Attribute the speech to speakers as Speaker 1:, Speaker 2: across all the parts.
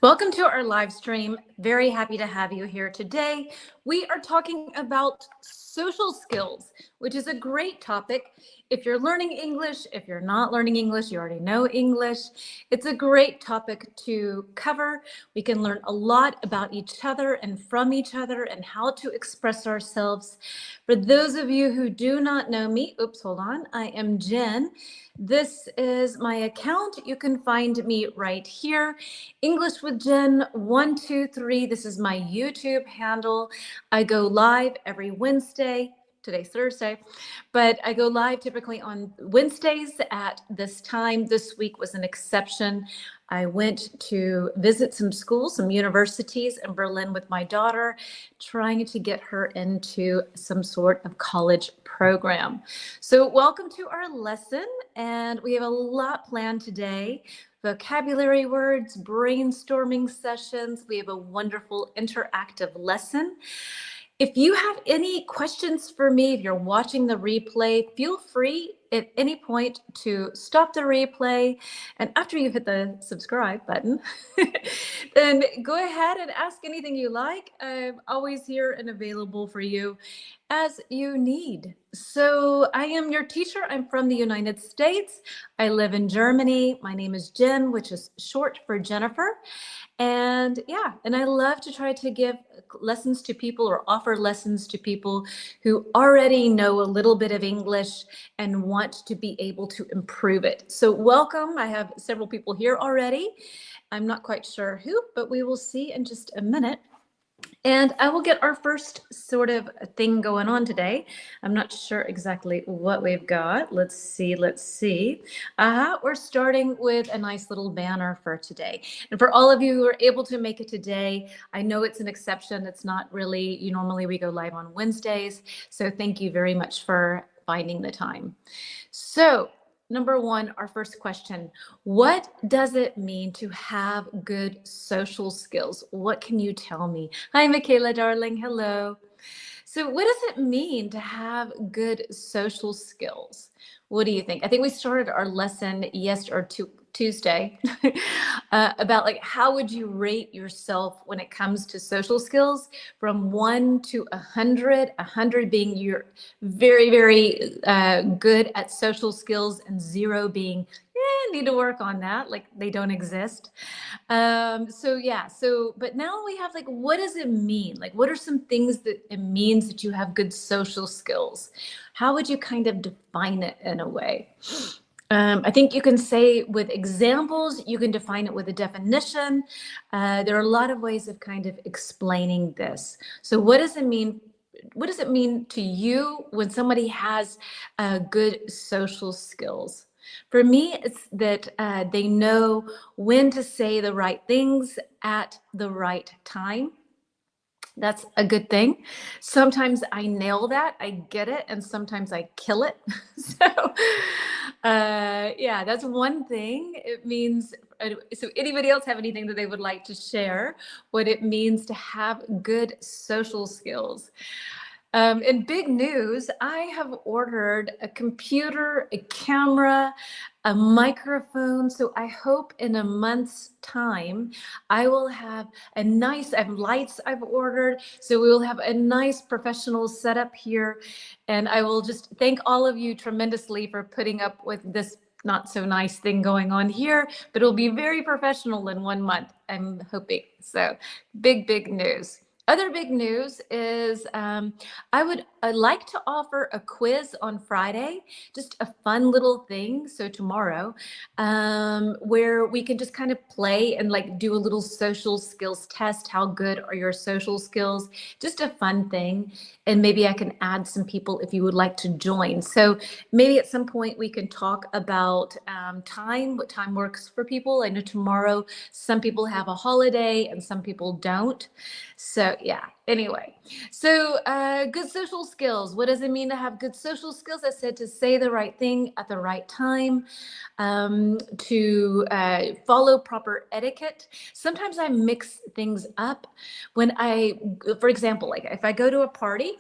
Speaker 1: Welcome to our live stream. Very happy to have you here today. We are talking about social skills, which is a great topic. If you're learning English, if you're not learning English, you already know English. It's a great topic to cover. We can learn a lot about each other and from each other and how to express ourselves. For those of you who do not know me, hold on, I am Jen. This is my account. You can find me right here. English with Jen 123. This is my YouTube handle. I go live every Wednesday. Today's Thursday, but I go live typically on Wednesdays at this time. This week was an exception. I went to visit some schools, some universities in Berlin with my daughter, trying to get her into some sort of college program. So welcome to our lesson, and we have a lot planned today. Vocabulary words, brainstorming sessions. We have a wonderful interactive lesson. If you have any questions for me, if you're watching the replay, feel free at any point to stop the replay. And after you hit the subscribe button, then go ahead and ask anything you like. I'm always here and available for you as you need. So I am your teacher. I'm from the United States. I live in Germany. My name is Jen, which is short for Jennifer. And I love to try to give lessons to people or offer lessons to people who already know a little bit of English and want to be able to improve it. So welcome. I have several people here already. I'm not quite sure who, but we will see in just a minute. And I will get our first sort of thing going on today. I'm not sure exactly what we've got. Let's see. We're starting with a nice little banner for today. And for all of you who are able to make it today, I know it's an exception. It's not really, normally we go live on Wednesdays. So thank you very much for finding the time. So number one, our first question, what does it mean to have good social skills? What can you tell me? Hi, Michaela, darling. Hello. So what does it mean to have good social skills? What do you think? I think we started our lesson Tuesday about how would you rate yourself when it comes to social skills from 1 to 100, 100 being you're very, very good at social skills and 0 being need to work on that, like they don't exist. But now we have what does it mean? What are some things that it means that you have good social skills? How would you kind of define it in a way? I think you can say with examples, you can define it with a definition. There are a lot of ways of kind of explaining this. So what does it mean? What does it mean to you when somebody has good social skills? For me, it's that they know when to say the right things at the right time. That's a good thing. Sometimes I nail that, I get it, and sometimes I kill it. That's one thing. It means, so anybody else have anything that they would like to share, what it means to have good social skills? In big news, I have ordered a computer, a camera, a microphone. So I hope in a month's time, I will have I have lights I've ordered. So we will have a nice professional setup here. And I will just thank all of you tremendously for putting up with this not so nice thing going on here, but it'll be very professional in 1 month, I'm hoping. So big news. Other big news is I'd like to offer a quiz on Friday, just a fun little thing. So tomorrow, where we can just kind of play and do a little social skills test. How good are your social skills? Just a fun thing. And maybe I can add some people if you would like to join. So maybe at some point we can talk about time, what time works for people. I know tomorrow some people have a holiday and some people don't. So anyway, so good social skills. What does it mean to have good social skills? I said to say the right thing at the right time, to follow proper etiquette. Sometimes I mix things up when for example, if I go to a party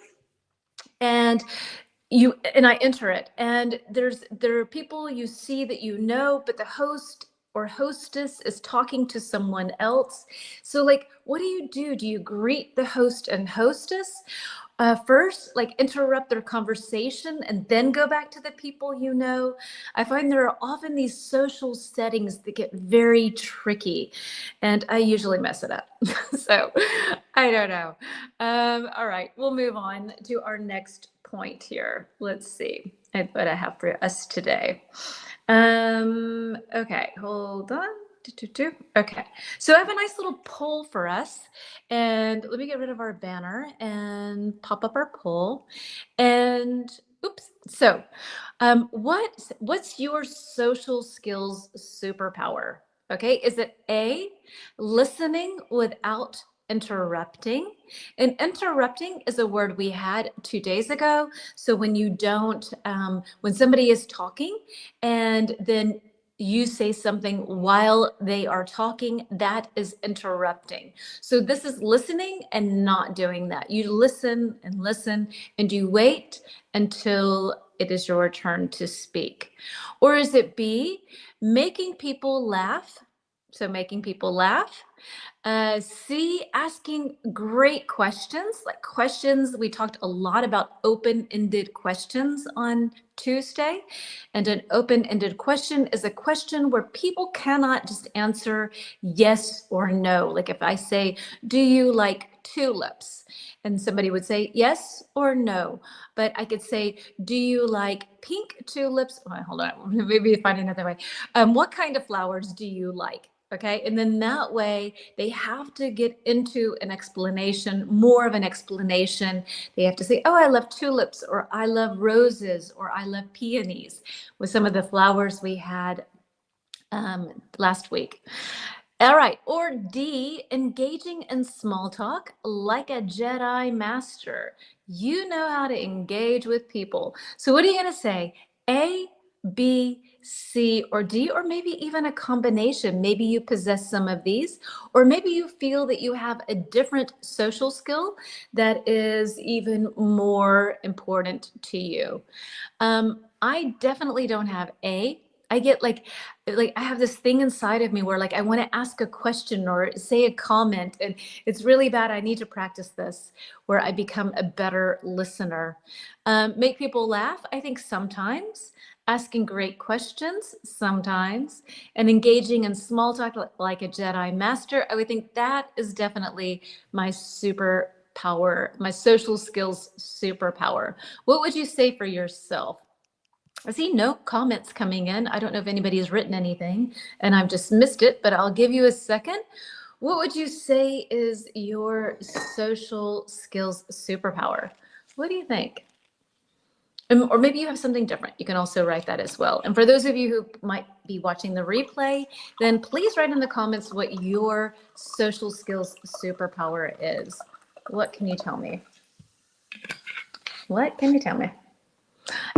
Speaker 1: and I enter it, and there are people you see that but the host or hostess is talking to someone else. So like, what do? Do you greet the host and hostess first, like interrupt their conversation and then go back to the people you know? I find there are often these social settings that get very tricky, and I usually mess it up. So I don't know. All right, we'll move on to our next point here. Let's see what I have for us today. Okay, hold on. Okay, so I have a nice little poll for us, and let me get rid of our banner and pop up our poll. And oops, so what's your social skills superpower? Okay, is it A, listening without interrupting? And interrupting is a word we had 2 days ago. So when you don't, when somebody is talking and then you say something while they are talking, that is interrupting. So this is listening and not doing that. You listen and you wait until it is your turn to speak. Or is it B, making people laugh? So making people laugh. C, asking great questions, like questions. We talked a lot about open-ended questions on Tuesday. And an open-ended question is a question where people cannot just answer yes or no. Like if I say, do you like tulips? And somebody would say yes or no. But I could say, do you like pink tulips? Oh, hold on, maybe find another way. What kind of flowers do you like? Okay, and then that way they have to get into an explanation, more of an explanation. They have to say, oh, I love tulips, or I love roses, or I love peonies, with some of the flowers we had last week. All right, or D, engaging in small talk like a Jedi master. You know how to engage with people. So what are you going to say? A, B, C, or D, or maybe even a combination. Maybe you possess some of these, or maybe you feel that you have a different social skill that is even more important to you. I definitely don't have A. I get like I have this thing inside of me where like I want to ask a question or say a comment, and it's really bad. I need to practice this where I become a better listener. Make people laugh, I think sometimes. Asking great questions sometimes, and engaging in small talk like a Jedi master. I would think that is definitely my superpower, my social skills superpower. What would you say for yourself? I see no comments coming in. I don't know if anybody has written anything and I've just missed it, but I'll give you a second. What would you say is your social skills superpower? What do you think? Or maybe you have something different. You can also write that as well. And for those of you who might be watching the replay, then please write in the comments what your social skills superpower is. What can you tell me? What can you tell me?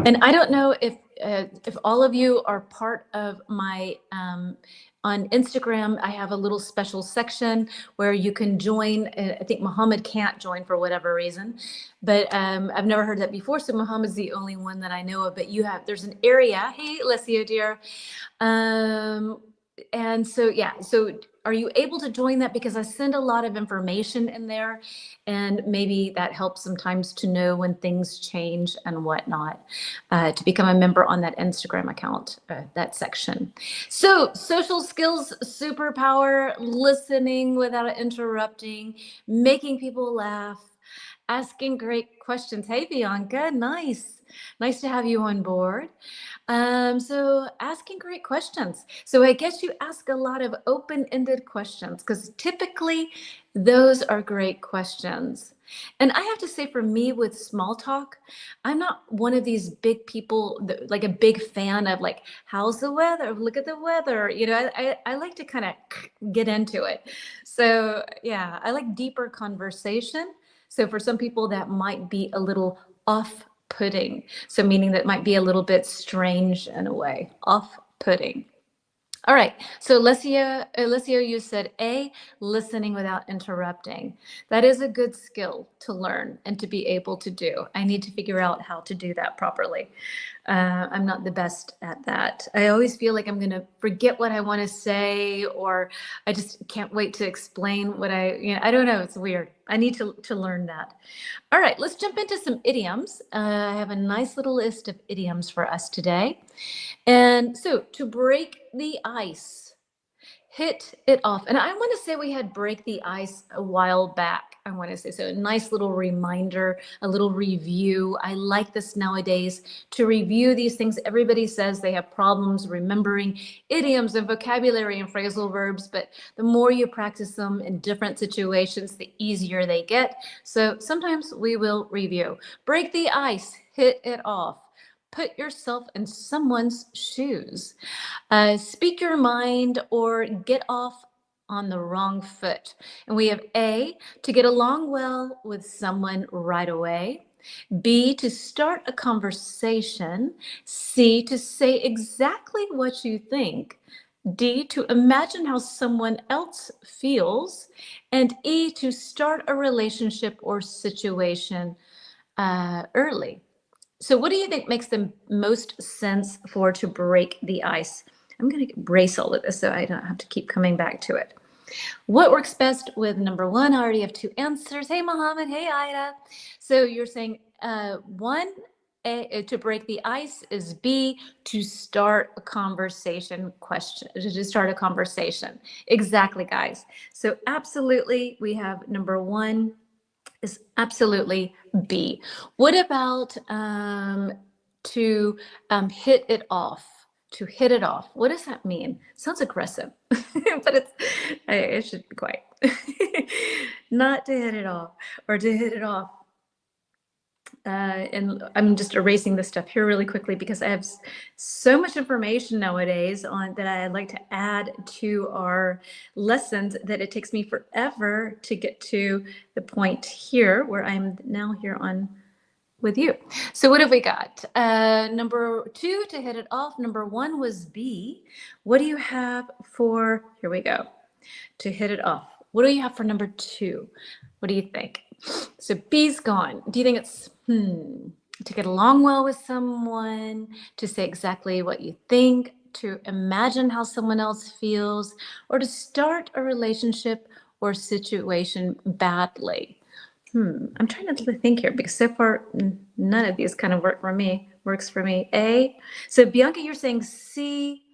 Speaker 1: And I don't know if all of you are part of my, on Instagram, I have a little special section where you can join. I think Muhammad can't join for whatever reason, but I've never heard that before. So Muhammad's the only one that I know of, but there's an area. Hey, Alessio, dear. And so, yeah, so are you able to join that? Because I send a lot of information in there, and maybe that helps sometimes to know when things change and whatnot, to become a member on that Instagram account, that section. So social skills superpower, listening without interrupting, making people laugh, asking great questions. Hey, Bianca, nice. Nice to have you on board. So asking great questions. So I guess you ask a lot of open-ended questions because typically those are great questions. And I have to say, for me with small talk, I'm not one of these big people, like a big fan of like, how's the weather? Look at the weather. You know, I like to kind of get into it. So yeah, I like deeper conversation. So for some people that might be a little off-putting. So meaning that might be a little bit strange in a way, off-putting. All right, so Alessio, you said A, listening without interrupting. That is a good skill to learn and to be able to do. I need to figure out how to do that properly. I'm not the best at that. I always feel like I'm going to forget what I want to say, or I just can't wait to explain what I don't know. It's weird. I need to learn that. All right, let's jump into some idioms. I have a nice little list of idioms for us today. And so to break the ice, hit it off. And I want to say we had break the ice a while back. I want to say so. A nice little reminder, a little review. I like this nowadays to review these things. Everybody says they have problems remembering idioms and vocabulary and phrasal verbs, but the more you practice them in different situations, the easier they get. So sometimes we will review. Break the ice, hit it off. Put yourself in someone's shoes. Speak your mind or get off on the wrong foot. And we have A, to get along well with someone right away. B, to start a conversation. C, to say exactly what you think. D, to imagine how someone else feels. And E, to start a relationship or situation early. So what do you think makes the most sense for to break the ice? I'm going to erase all of this so I don't have to keep coming back to it. What works best with number one? I already have two answers. Hey, Mohammed. Hey, Ida. So you're saying one, A, to break the ice is B, to start a conversation question, to start a conversation. Exactly, guys. So absolutely, we have number one is absolutely B. What about to hit it off? To hit it off. What does that mean? Sounds aggressive, but it should be quiet. Not to hit it off or to hit it off. And I'm just erasing this stuff here really quickly because I have so much information nowadays on that I'd like to add to our lessons that it takes me forever to get to the point here where I'm now here on with you. So what have we got? Number two, to hit it off. Number one was B. What do you have for, here we go, to hit it off? What do you have for number two? What do you think? So B's gone. Do you think it's to get along well with someone, to say exactly what you think, to imagine how someone else feels, or to start a relationship or situation badly? I'm trying to think here because so far none of these kind of works for me. A. So Bianca, you're saying C.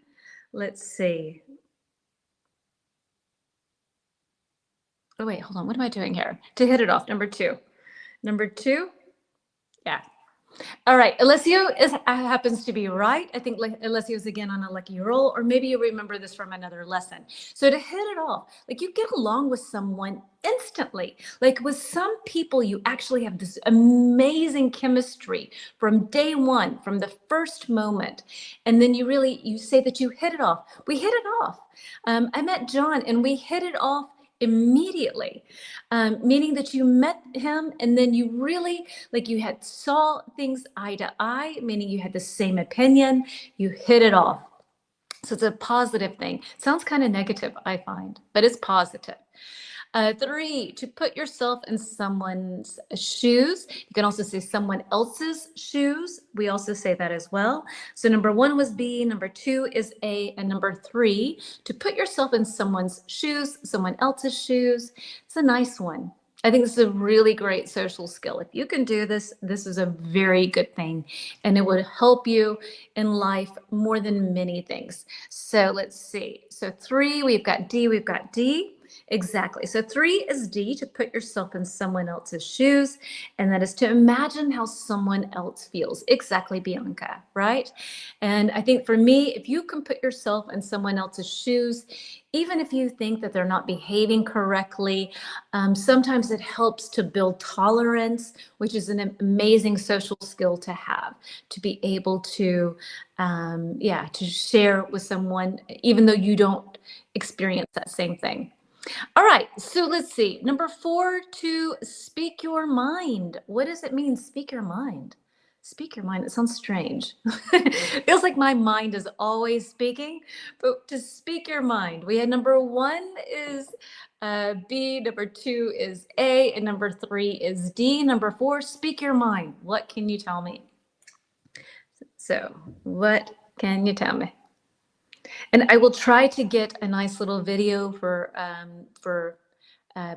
Speaker 1: Let's see. Oh, wait, hold on. What am I doing here? To hit it off, number two. Number two? Yeah. All right. Alessio happens to be right. I think Alessio's again on a lucky roll, or maybe you remember this from another lesson. So to hit it off, like you get along with someone instantly. Like with some people, you actually have this amazing chemistry from day one, from the first moment. And then you say that you hit it off. We hit it off. I met John and we hit it off immediately, meaning that you met him and then you really, like you had saw things eye to eye, meaning you had the same opinion, you hit it off. So it's a positive thing. Sounds kind of negative, I find, but it's positive. Three, to put yourself in someone's shoes. You can also say someone else's shoes. We also say that as well. So number one was B, number two is A, and number three, to put yourself in someone's shoes, someone else's shoes. It's a nice one. I think this is a really great social skill. If you can do this, this is a very good thing, and it would help you in life more than many things. So let's see. So three, we've got D, we've got D. Exactly. So three is D, to put yourself in someone else's shoes. And that is to imagine how someone else feels. Exactly, Bianca, right? And I think for me, if you can put yourself in someone else's shoes, even if you think that they're not behaving correctly, sometimes it helps to build tolerance, which is an amazing social skill to have, to be able to, to share with someone, even though you don't experience that same thing. All right, so let's see. Number four, to speak your mind. What does it mean, speak your mind? Speak your mind, it sounds strange. Feels like my mind is always speaking, but to speak your mind. We had number one is B, number two is A, and number three is D. Number four, speak your mind. What can you tell me? So what can you tell me? And I will try to get a nice little video for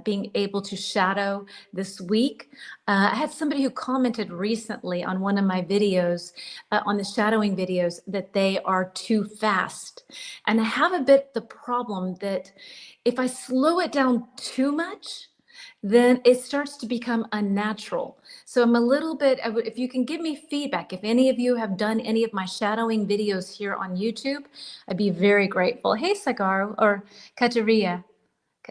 Speaker 1: being able to shadow this week. I had somebody who commented recently on one of my videos, on the shadowing videos, that they are too fast. And I have a bit the problem that if I slow it down too much, then it starts to become unnatural. So I'm a little bit, if you can give me feedback, if any of you have done any of my shadowing videos here on YouTube, I'd be very grateful. Hey, Sagar, or Kateria.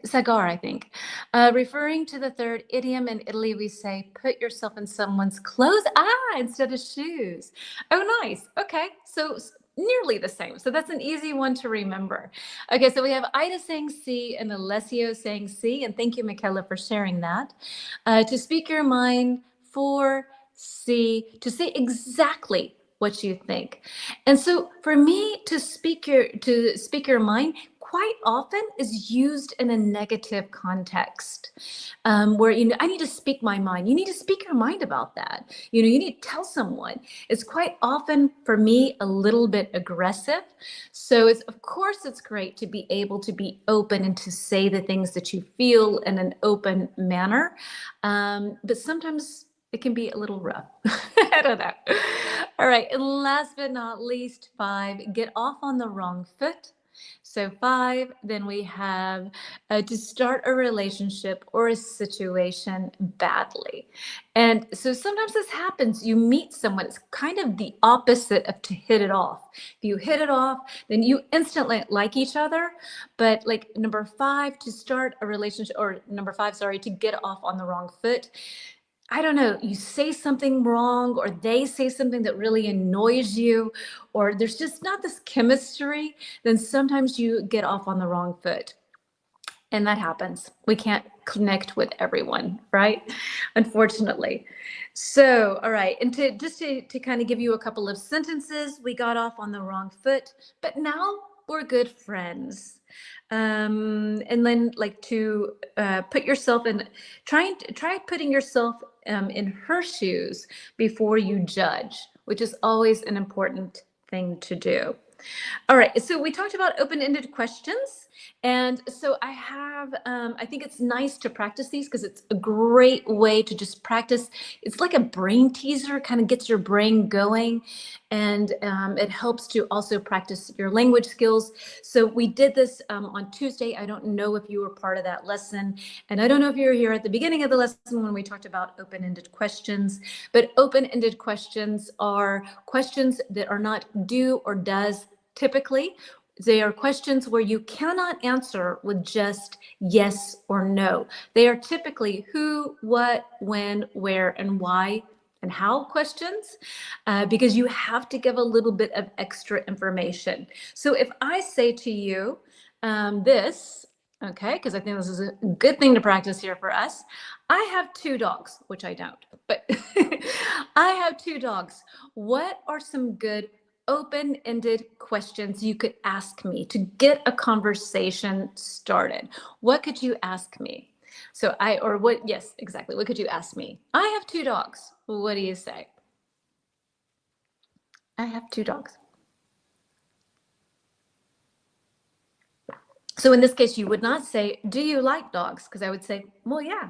Speaker 1: Sagar, I think. Referring to the third idiom in Italy, we say, put yourself in someone's clothes, instead of shoes. Oh, nice. Okay, so nearly the same. So that's an easy one to remember. Okay, so we have Ida saying C and Alessio saying C, and thank you, Michaela, for sharing that. To speak your mind, for C, to say exactly what you think. And so for me, to speak your mind quite often is used in a negative context, where, I need to speak my mind. You need to speak your mind about that. You need to tell someone. It's quite often for me a little bit aggressive. So of course it's great to be able to be open and to say the things that you feel in an open manner. But sometimes it can be a little rough. I don't know. All right. And last but not least, 5, get off on the wrong foot. So 5, then we have to start a relationship or a situation badly. And so sometimes this happens. You meet someone, it's kind of the opposite of to hit it off. If you hit it off, then you instantly like each other. But like number 5, to start a relationship, or number 5, sorry, to get off on the wrong foot. I don't know, you say something wrong, or they say something that really annoys you, or there's just not this chemistry, then sometimes you get off on the wrong foot. And that happens. We can't connect with everyone, right? Unfortunately. So, all right. And to kind of give you a couple of sentences, we got off on the wrong foot, but now we're good friends. And then like to put yourself in, try putting yourself in her shoes before you judge, which is always an important thing to do. All right, so we talked about open-ended questions. And so I have, I think it's nice to practice these because it's a great way to just practice. It's like a brain teaser, kind of gets your brain going. And it helps to also practice your language skills. So we did this on Tuesday. I don't know if you were part of that lesson. And I don't know if you were here at the beginning of the lesson when we talked about open-ended questions. But open-ended questions are questions that are not do or does typically. They are questions where you cannot answer with just yes or no. They are typically who, what, when, where, and why, and how questions, because you have to give a little bit of extra information. So if I say to you this, okay, because I think this is a good thing to practice here for us. I have 2 dogs, which I don't, but I have 2 dogs. What are some good open-ended questions you could ask me to get a conversation started? What could you ask me? So yes, exactly. What could you ask me? I have 2 dogs. What do you say? I have 2 dogs. So in this case, you would not say, do you like dogs? Because I would say, well, yeah.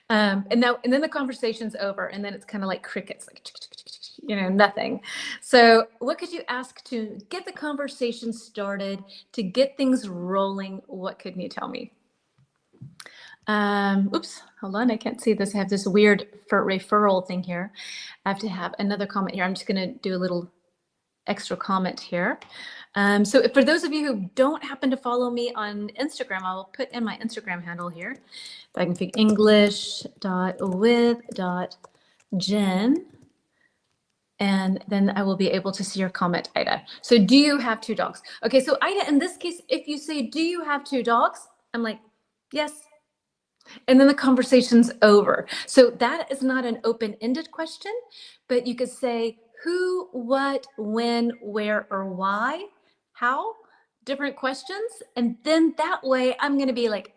Speaker 1: And then the conversation's over, and then it's kind of like crickets, like, nothing. So what could you ask to get the conversation started, to get things rolling? What could you tell me? Oops, hold on, I can't see this. I have this weird referral thing here. I have to have another comment here. I'm just going to do a little extra comment here. So for those of you who don't happen to follow me on Instagram, I will put in my Instagram handle here. If I can pick english.with.jen. And then I will be able to see your comment, Ida. So do you have 2 dogs? Okay, so Ida, in this case, if you say, do you have 2 dogs? I'm like, yes. And then the conversation's over. So that is not an open-ended question, but you could say who, what, when, where, or why, how, different questions. And then that way I'm going to be like,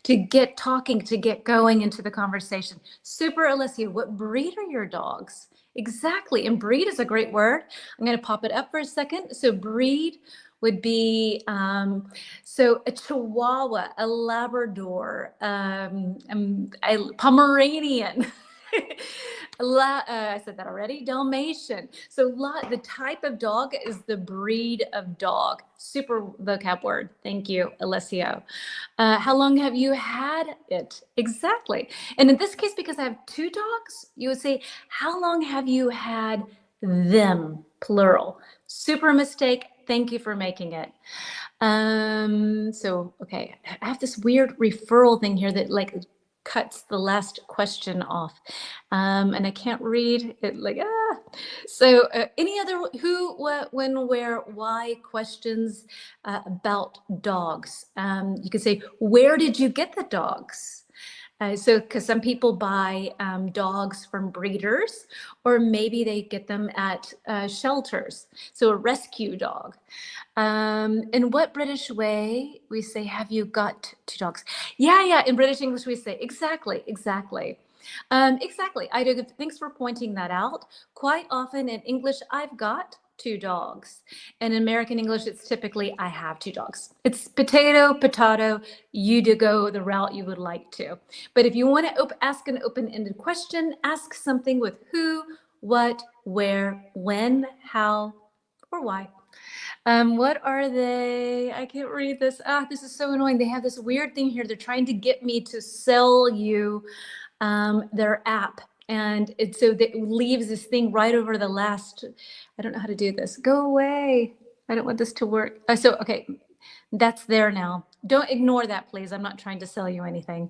Speaker 1: to get talking, to get going into the conversation. Super, Alessia, what breed are your dogs? Exactly. And breed is a great word. I'm going to pop it up for a second. So breed would be so a Chihuahua, a Labrador, a Pomeranian. I said that already. Dalmatian. So the type of dog is the breed of dog. Super vocab word. Thank you, Alessio. How long have you had it? Exactly. And in this case, because I have two dogs, you would say, how long have you had them? Plural. Super mistake. Thank you for making it. Okay, I have this weird referral thing here that like cuts the last question off. And I can't read it So any other who, what, when, where, why questions about dogs? You could say, where did you get the dogs? Because some people buy dogs from breeders, or maybe they get them at shelters. So a rescue dog. In what British way we say, have you got two dogs? Yeah. In British English, we say, exactly. Exactly. Ida, thanks for pointing that out. Quite often in English, I've got two dogs. In American English, it's typically, I have two dogs. It's potato, you to go the route you would like to. But if you want to ask an open-ended question, ask something with who, what, where, when, how, or why. What are they? I can't read this. This is so annoying. They have this weird thing here. They're trying to get me to sell you their app. And so that leaves this thing right over the last, I don't know how to do this. Go away. I don't want this to work. Okay, that's there now. Don't ignore that, please. I'm not trying to sell you anything.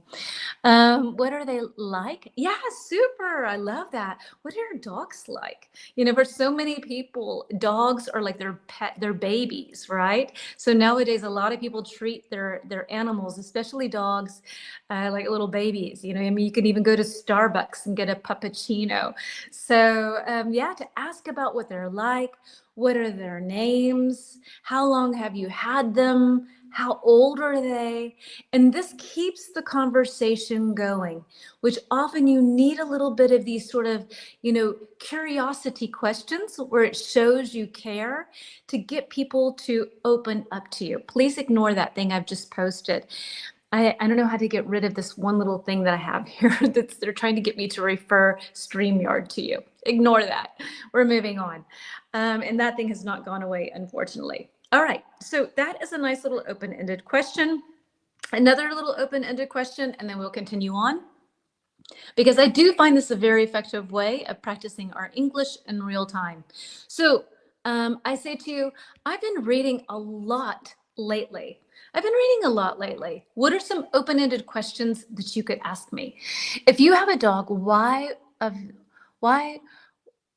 Speaker 1: What are they like? Yeah, super. I love that. What are dogs like? You know, for so many people, dogs are like their pet, their babies, right? So nowadays, a lot of people treat their animals, especially dogs, like little babies. You know, I mean, you can even go to Starbucks and get a puppuccino. So yeah, to ask about what they're like, what are their names? How long have you had them? How old are they? And this keeps the conversation going, which often you need a little bit of these sort of, you know, curiosity questions where it shows you care to get people to open up to you. Please ignore that thing I've just posted. I don't know how to get rid of this one little thing that I have here they're trying to get me to refer StreamYard to you. Ignore that. We're moving on. And that thing has not gone away, unfortunately. All right, so that is a nice little open-ended question. Another little open-ended question, and then we'll continue on. Because I do find this a very effective way of practicing our English in real time. So I say to you, I've been reading a lot lately. What are some open-ended questions that you could ask me? If you have a dog, why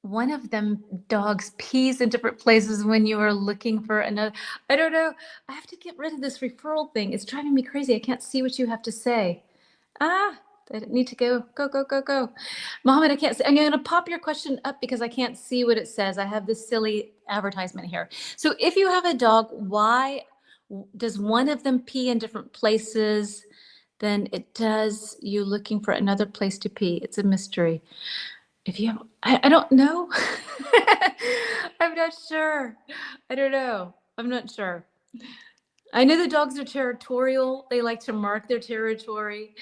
Speaker 1: one of them dogs pees in different places when you are looking for another? I don't know. I have to get rid of this referral thing. It's driving me crazy. I can't see what you have to say. I need to go. Mohammed, I can't see. I'm going to pop your question up because I can't see what it says. I have this silly advertisement here. So if you have a dog, why does one of them pee in different places than it does you looking for another place to pee? It's a mystery. If you have, I don't know. I'm not sure. I don't know. I'm not sure. I know the dogs are territorial. They like to mark their territory.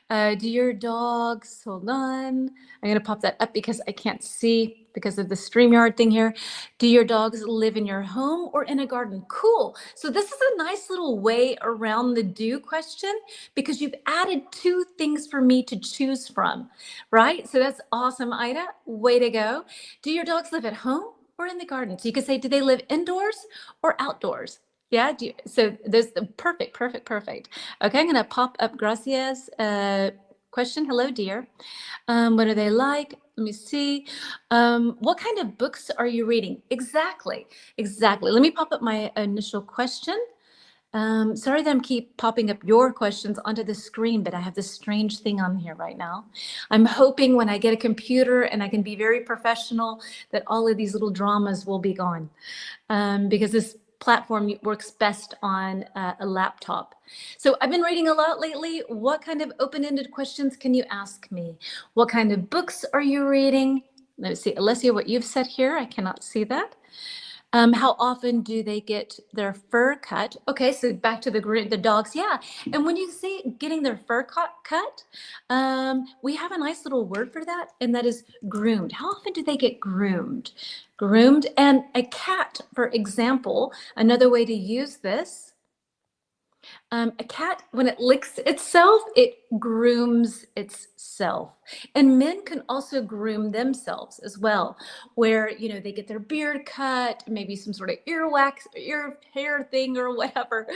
Speaker 1: Do your dogs, hold on. I'm going to pop that up because I can't see because of the StreamYard thing here. Do your dogs live in your home or in a garden? Cool. So this is a nice little way around the do question because you've added two things for me to choose from, right? So that's awesome, Ida. Way to go. Do your dogs live at home or in the garden? So you could say, do they live indoors or outdoors? Yeah, so there's the perfect. Okay, I'm gonna pop up Gracia's question. Hello, dear. What are they like? Let me see. What kind of books are you reading? Exactly. Let me pop up my initial question. Sorry that I keep popping up your questions onto the screen, but I have this strange thing on here right now. I'm hoping when I get a computer and I can be very professional that all of these little dramas will be gone because this platform works best on a laptop. So I've been reading a lot lately. What kind of open-ended questions can you ask me? What kind of books are you reading? Let's see, Alessia, what you've said here, I cannot see that. How often do they get their fur cut? Okay, so back to the dogs, yeah. And when you say getting their fur cut, we have a nice little word for that, and that is groomed. How often do they get groomed? Groomed, and a cat, for example, another way to use this. A cat, when it licks itself, it grooms itself. And men can also groom themselves as well, where, they get their beard cut, maybe some sort of earwax, ear hair thing or whatever.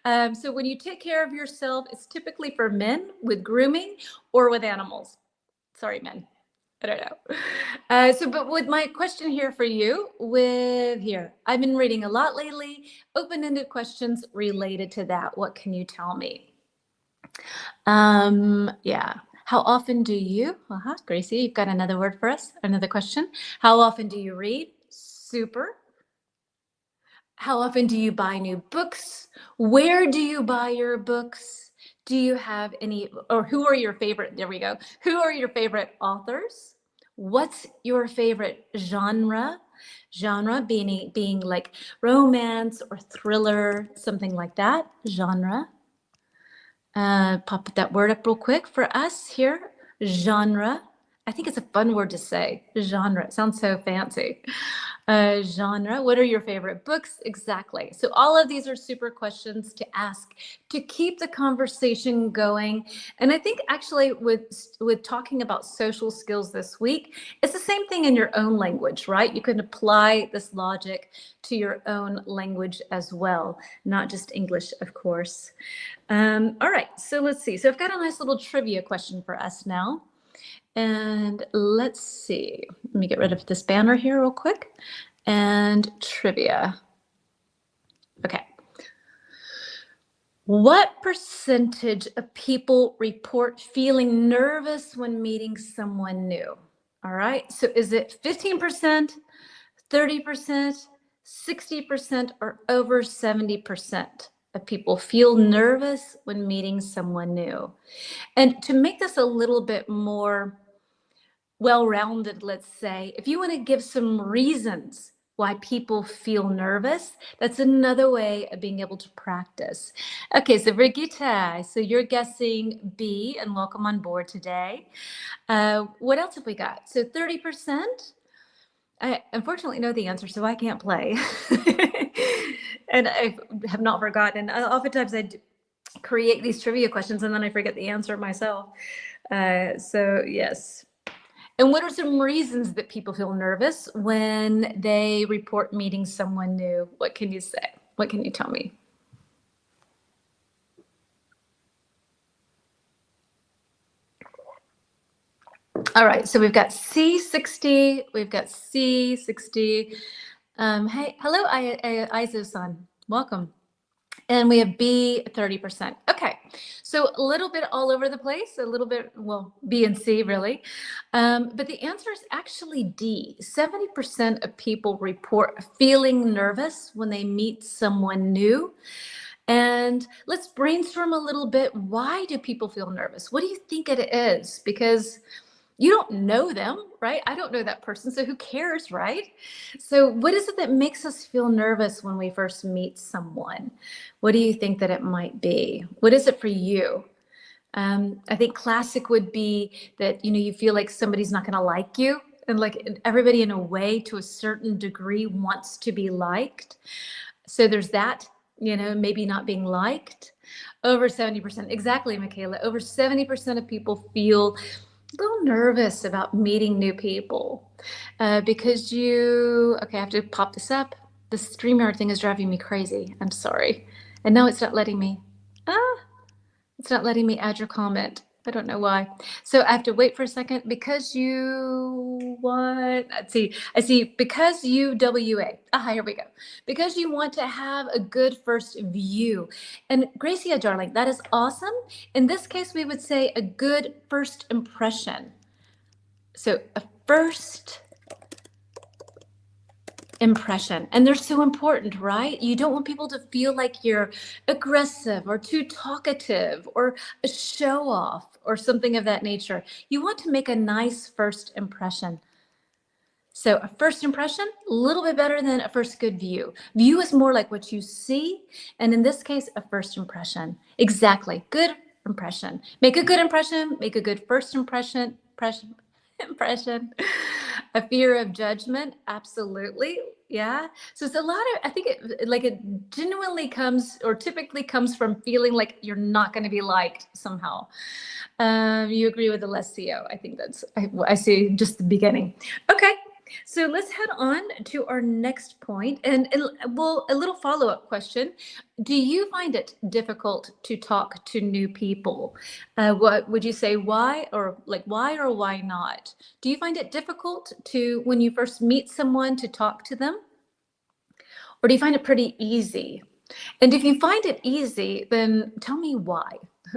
Speaker 1: So when you take care of yourself, it's typically for men with grooming or with animals. Sorry, men. I don't know. But with my question here for you, I've been reading a lot lately, open-ended questions related to that. What can you tell me? Yeah. How often do you, Gracie, you've got another word for us, another question. How often do you read? Super. How often do you buy new books? Where do you buy your books? Do you have any, or who are your favorite, there we go. Who are your favorite authors? What's your favorite genre? Genre being like romance or thriller, something like that, genre. Pop that word up real quick for us here, genre. I think it's a fun word to say, genre. It sounds so fancy. Genre, what are your favorite books? Exactly. So all of these are super questions to ask to keep the conversation going. And I think actually with talking about social skills this week, it's the same thing in your own language, right? You can apply this logic to your own language as well, not just English, of course. All right, so let's see. So I've got a nice little trivia question for us now. And let's see, let me get rid of this banner here real quick. And trivia. Okay. What percentage of people report feeling nervous when meeting someone new? All right, so is it 15%, 30%, 60%, or over 70% of people feel nervous when meeting someone new? And to make this a little bit more well-rounded, let's say, if you want to give some reasons why people feel nervous, that's another way of being able to practice. Okay, so Brigitte, so you're guessing B, and welcome on board today. What else have we got? So 30%. I unfortunately know the answer, so I can't play. And I have not forgotten. Oftentimes I create these trivia questions and then I forget the answer myself. So yes. And what are some reasons that people feel nervous when they report meeting someone new? What can you say? What can you tell me? All right, so we've got C60, we've got C60. Hey, hello, Aizu-san, welcome. And we have B, 30%. Okay, so a little bit all over the place, a little bit, well, B and C really. But the answer is actually D. 70% of people report feeling nervous when they meet someone new. And let's brainstorm a little bit. Why do people feel nervous? What do you think it is? Because you don't know them, right? I don't know that person, so who cares, right? So what is it that makes us feel nervous when we first meet someone? What do you think that it might be? What is it for you? I think classic would be that, you feel like somebody's not gonna like you, and like everybody in a way to a certain degree wants to be liked. So there's that, maybe not being liked. Over 70%, exactly, Michaela, over 70% of people feel a little nervous about meeting new people because okay, I have to pop this up. The StreamYard thing is driving me crazy. I'm sorry. And now it's not letting me, it's not letting me add your comment. I don't know why. So I have to wait for a second because let's see, I see, because UWA. Here we go. Because you want to have a good first view. And Gracia, darling, that is awesome. In this case, we would say a good first impression. So a first impression, and they're so important, right? You don't want people to feel like you're aggressive or too talkative or a show off or something of that nature. You want to make a nice first impression. So a first impression, a little bit better than a first good view. View is more like what you see. And in this case, a first impression. Exactly. Good impression. Make a good impression. Make a good first impression. A fear of judgment. Absolutely. Yeah. So it's a lot of, I think it genuinely comes or typically comes from feeling like you're not going to be liked somehow. You agree with Alessio. I think I see just the beginning. Okay. So let's head on to our next point, and well, a little follow-up question. Do you find it difficult to talk to new people? What would you say, why or why not? Do you find it difficult to, when you first meet someone, to talk to them? Or do you find it pretty easy? And if you find it easy, then tell me why.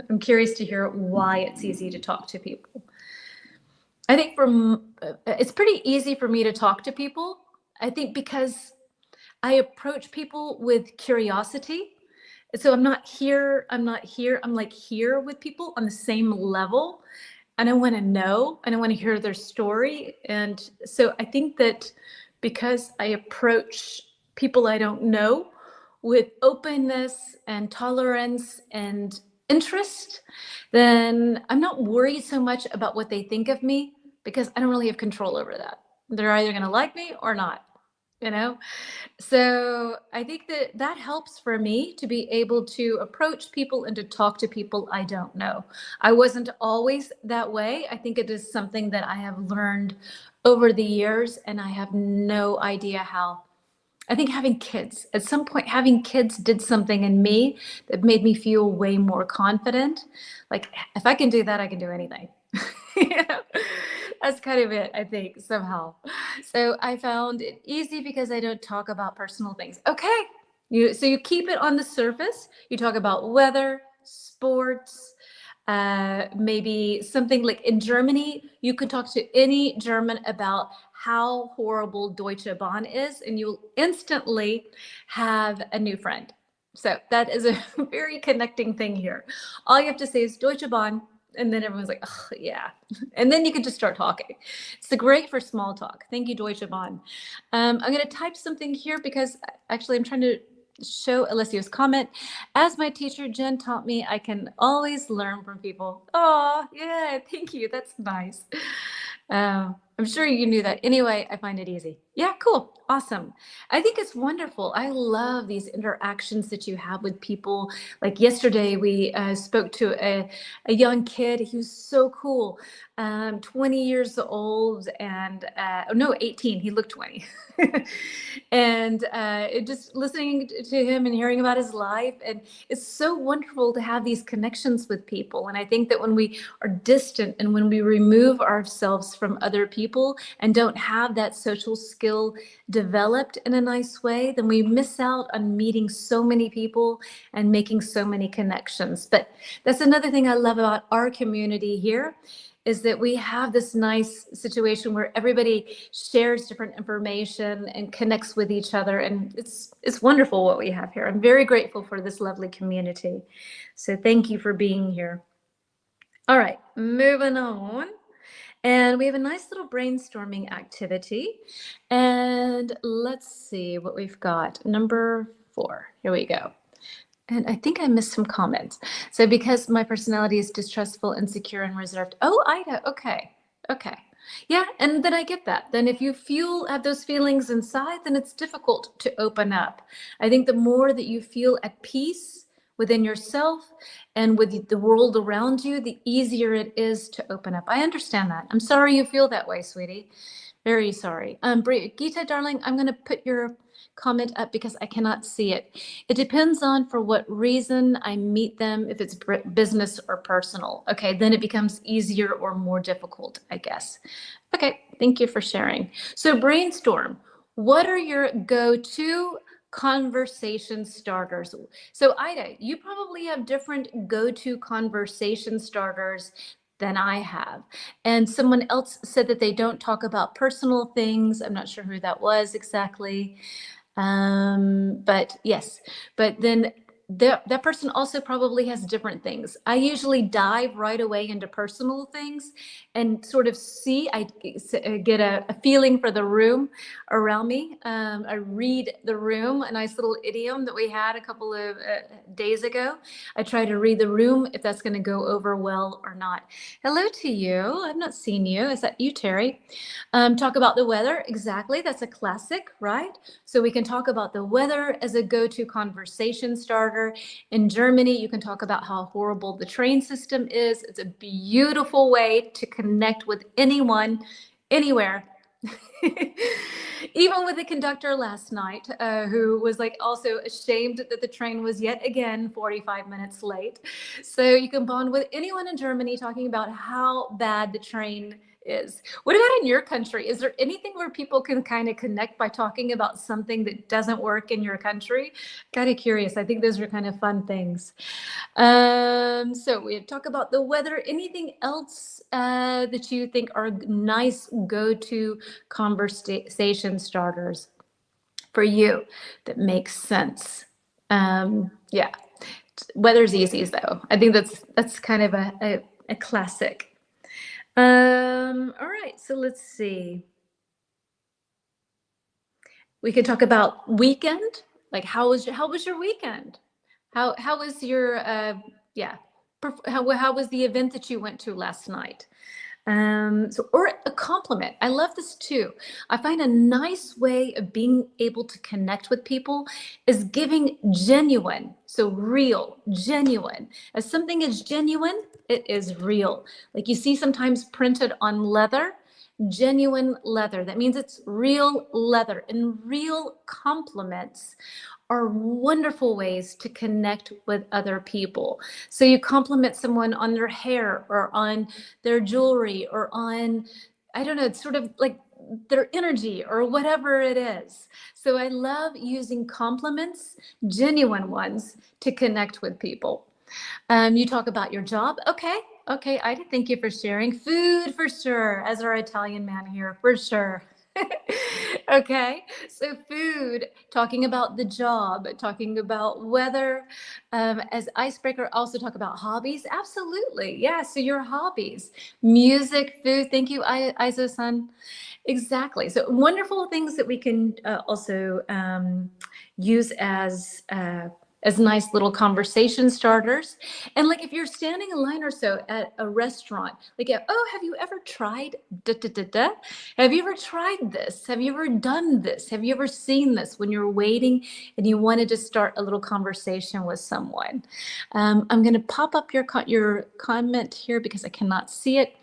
Speaker 1: I'm curious to hear why it's easy to talk to people. I think it's pretty easy for me to talk to people. I think because I approach people with curiosity. So I'm like here with people on the same level. And I want to know, and I want to hear their story. And so I think that because I approach people I don't know with openness and tolerance and interest, then I'm not worried so much about what they think of me, because I don't really have control over that. They're either going to like me or not, you know? So I think that helps for me to be able to approach people and to talk to people I don't know. I wasn't always that way. I think it is something that I have learned over the years, and I have no idea how. I think at some point, having kids did something in me that made me feel way more confident. Like, if I can do that, I can do anything. You know? That's kind of it, I think, somehow. So I found it easy because I don't talk about personal things. Okay. So you keep it on the surface. You talk about weather, sports, maybe something like in Germany, you could talk to any German about how horrible Deutsche Bahn is, and you'll instantly have a new friend. So that is a very connecting thing here. All you have to say is Deutsche Bahn, and then everyone's like, oh, yeah. And then you can just start talking. It's great for small talk. Thank you, Deutsche Bahn. I'm going to type something here because actually I'm trying to show Alessio's comment. As my teacher Jen taught me, I can always learn from people. Oh, yeah, thank you. That's nice. I'm sure you knew that. Anyway, I find it easy. Yeah, cool. Awesome. I think it's wonderful. I love these interactions that you have with people. Like yesterday, we spoke to a young kid. He was so cool. 20 years old and, no, 18. He looked 20. And just listening to him and hearing about his life. And it's so wonderful to have these connections with people. And I think that when we are distant and when we remove ourselves from other people and don't have that social skill developed in a nice way, then we miss out on meeting so many people and making so many connections. But that's another thing I love about our community here, is that we have this nice situation where everybody shares different information and connects with each other. And it's wonderful what we have here. I'm very grateful for this lovely community. So thank you for being here. All right, moving on. And we have a nice little brainstorming activity. And let's see what we've got. Number 4, here we go. And I think I missed some comments. So because my personality is distrustful, insecure, and reserved. Oh, Ida, okay. Yeah, and then I get that. Then if you have those feelings inside, then it's difficult to open up. I think the more that you feel at peace within yourself and with the world around you, the easier it is to open up. I understand that. I'm sorry you feel that way, sweetie. Very sorry. Gita, darling, I'm going to put your comment up because I cannot see it. It depends on for what reason I meet them, if it's business or personal. Okay, then it becomes easier or more difficult, I guess. Okay, thank you for sharing. So brainstorm. What are your go-to conversation starters? So Ida, you probably have different go-to conversation starters than I have. And someone else said that they don't talk about personal things. I'm not sure who that was exactly. But yes, but then that person also probably has different things. I usually dive right away into personal things and sort of I get a feeling for the room around me. I read the room, a nice little idiom that we had a couple of days ago. I try to read the room if that's going to go over well or not. Hello to you. I've not seen you. Is that you, Terry? Talk about the weather. Exactly. That's a classic, right? So we can talk about the weather as a go-to conversation starter. In Germany, you can talk about how horrible the train system is. It's a beautiful way to connect with anyone, anywhere. Even with the conductor last night, who was like also ashamed that the train was yet again 45 minutes late. So you can bond with anyone in Germany talking about how bad the train is. What about in your country? Is there anything where people can kind of connect by talking about something that doesn't work in your country? Kind of curious. I think those are kind of fun things. So we talk about the weather. Anything else that you think are nice go-to conversation starters for you that makes sense? Yeah, weather's easy though. I think that's kind of a classic. All right, so let's see. We could talk about weekend. Like how was your weekend? How was your how was the event that you went to last night? Or a compliment. I love this too. I find a nice way of being able to connect with people is giving genuine, so real, genuine. As something is genuine, it is real. Like you see sometimes printed on leather, genuine leather. That means it's real leather, and real compliments are wonderful ways to connect with other people. So you compliment someone on their hair or on their jewelry or on, I don't know, it's sort of like their energy or whatever it is. So I love using compliments, genuine ones, to connect with people. You talk about your job. Okay, Ida, thank you for sharing. Food for sure, as our Italian man here, for sure. Okay, so food, talking about the job, talking about weather. As icebreaker, also talk about hobbies. Absolutely, yeah, so your hobbies, music, food. Thank you, Aizo-san. Exactly, so wonderful things that we can also use as nice little conversation starters. And like if you're standing in line or so at a restaurant, like, oh, have you ever tried da da da da? Have you ever tried this? Have you ever done this? Have you ever seen this when you're waiting and you wanted to start a little conversation with someone? I'm going to pop up your comment here because I cannot see it.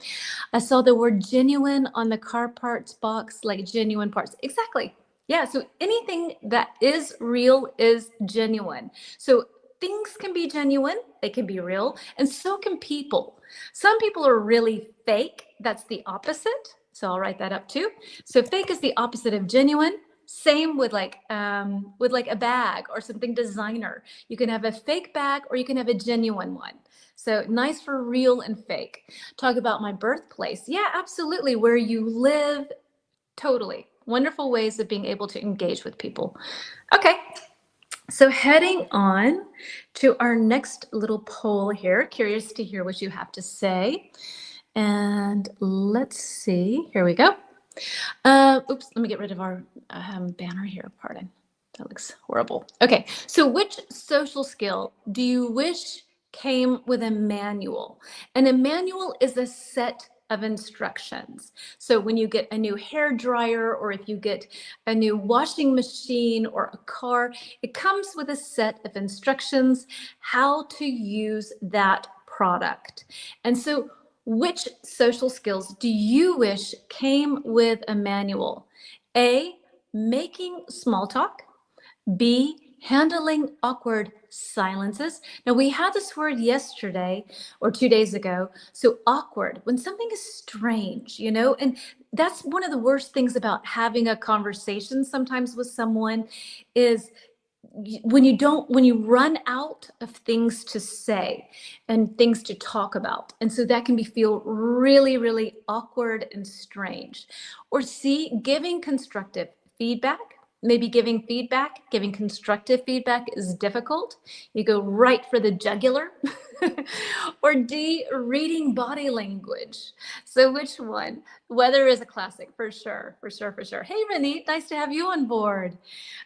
Speaker 1: I saw the word genuine on the car parts box, like genuine parts. Exactly. Yeah, so anything that is real is genuine. So things can be genuine, they can be real, and so can people. Some people are really fake. That's the opposite. So I'll write that up too. So fake is the opposite of genuine. Same with like a bag or something designer. You can have a fake bag or you can have a genuine one. So nice for real and fake. Talk about my birthplace. Yeah, absolutely. Where you live, totally. Wonderful ways of being able to engage with people. Okay, so heading on to our next little poll here. Curious to hear what you have to say. And let's see, here we go. Oops, let me get rid of our banner here, pardon. That looks horrible. Okay, so which social skill do you wish came with a manual? And a manual is a set of instructions. So when you get a new hair dryer, or if you get a new washing machine or a car, it comes with a set of instructions how to use that product. And so which social skills do you wish came with a manual? A, making small talk. B, handling awkward silences. Now, we had this word yesterday or 2 days ago. So awkward, when something is strange, you know, and that's one of the worst things about having a conversation sometimes with someone is when you run out of things to say and things to talk about. And so that can feel really, really awkward and strange. Or C, giving constructive feedback. Maybe giving feedback, giving constructive feedback is difficult. You go right for the jugular. Or D, reading body language. So which one? Weather is a classic for sure, for sure, for sure. Hey, Renee, nice to have you on board.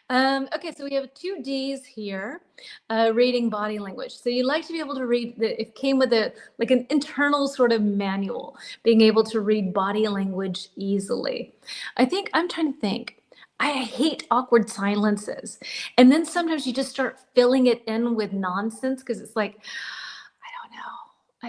Speaker 1: Okay, so we have two Ds here, reading body language. So you like to be able to read, it came with like an internal sort of manual, being able to read body language easily. I'm trying to think. I hate awkward silences. And then sometimes you just start filling it in with nonsense because it's like, I don't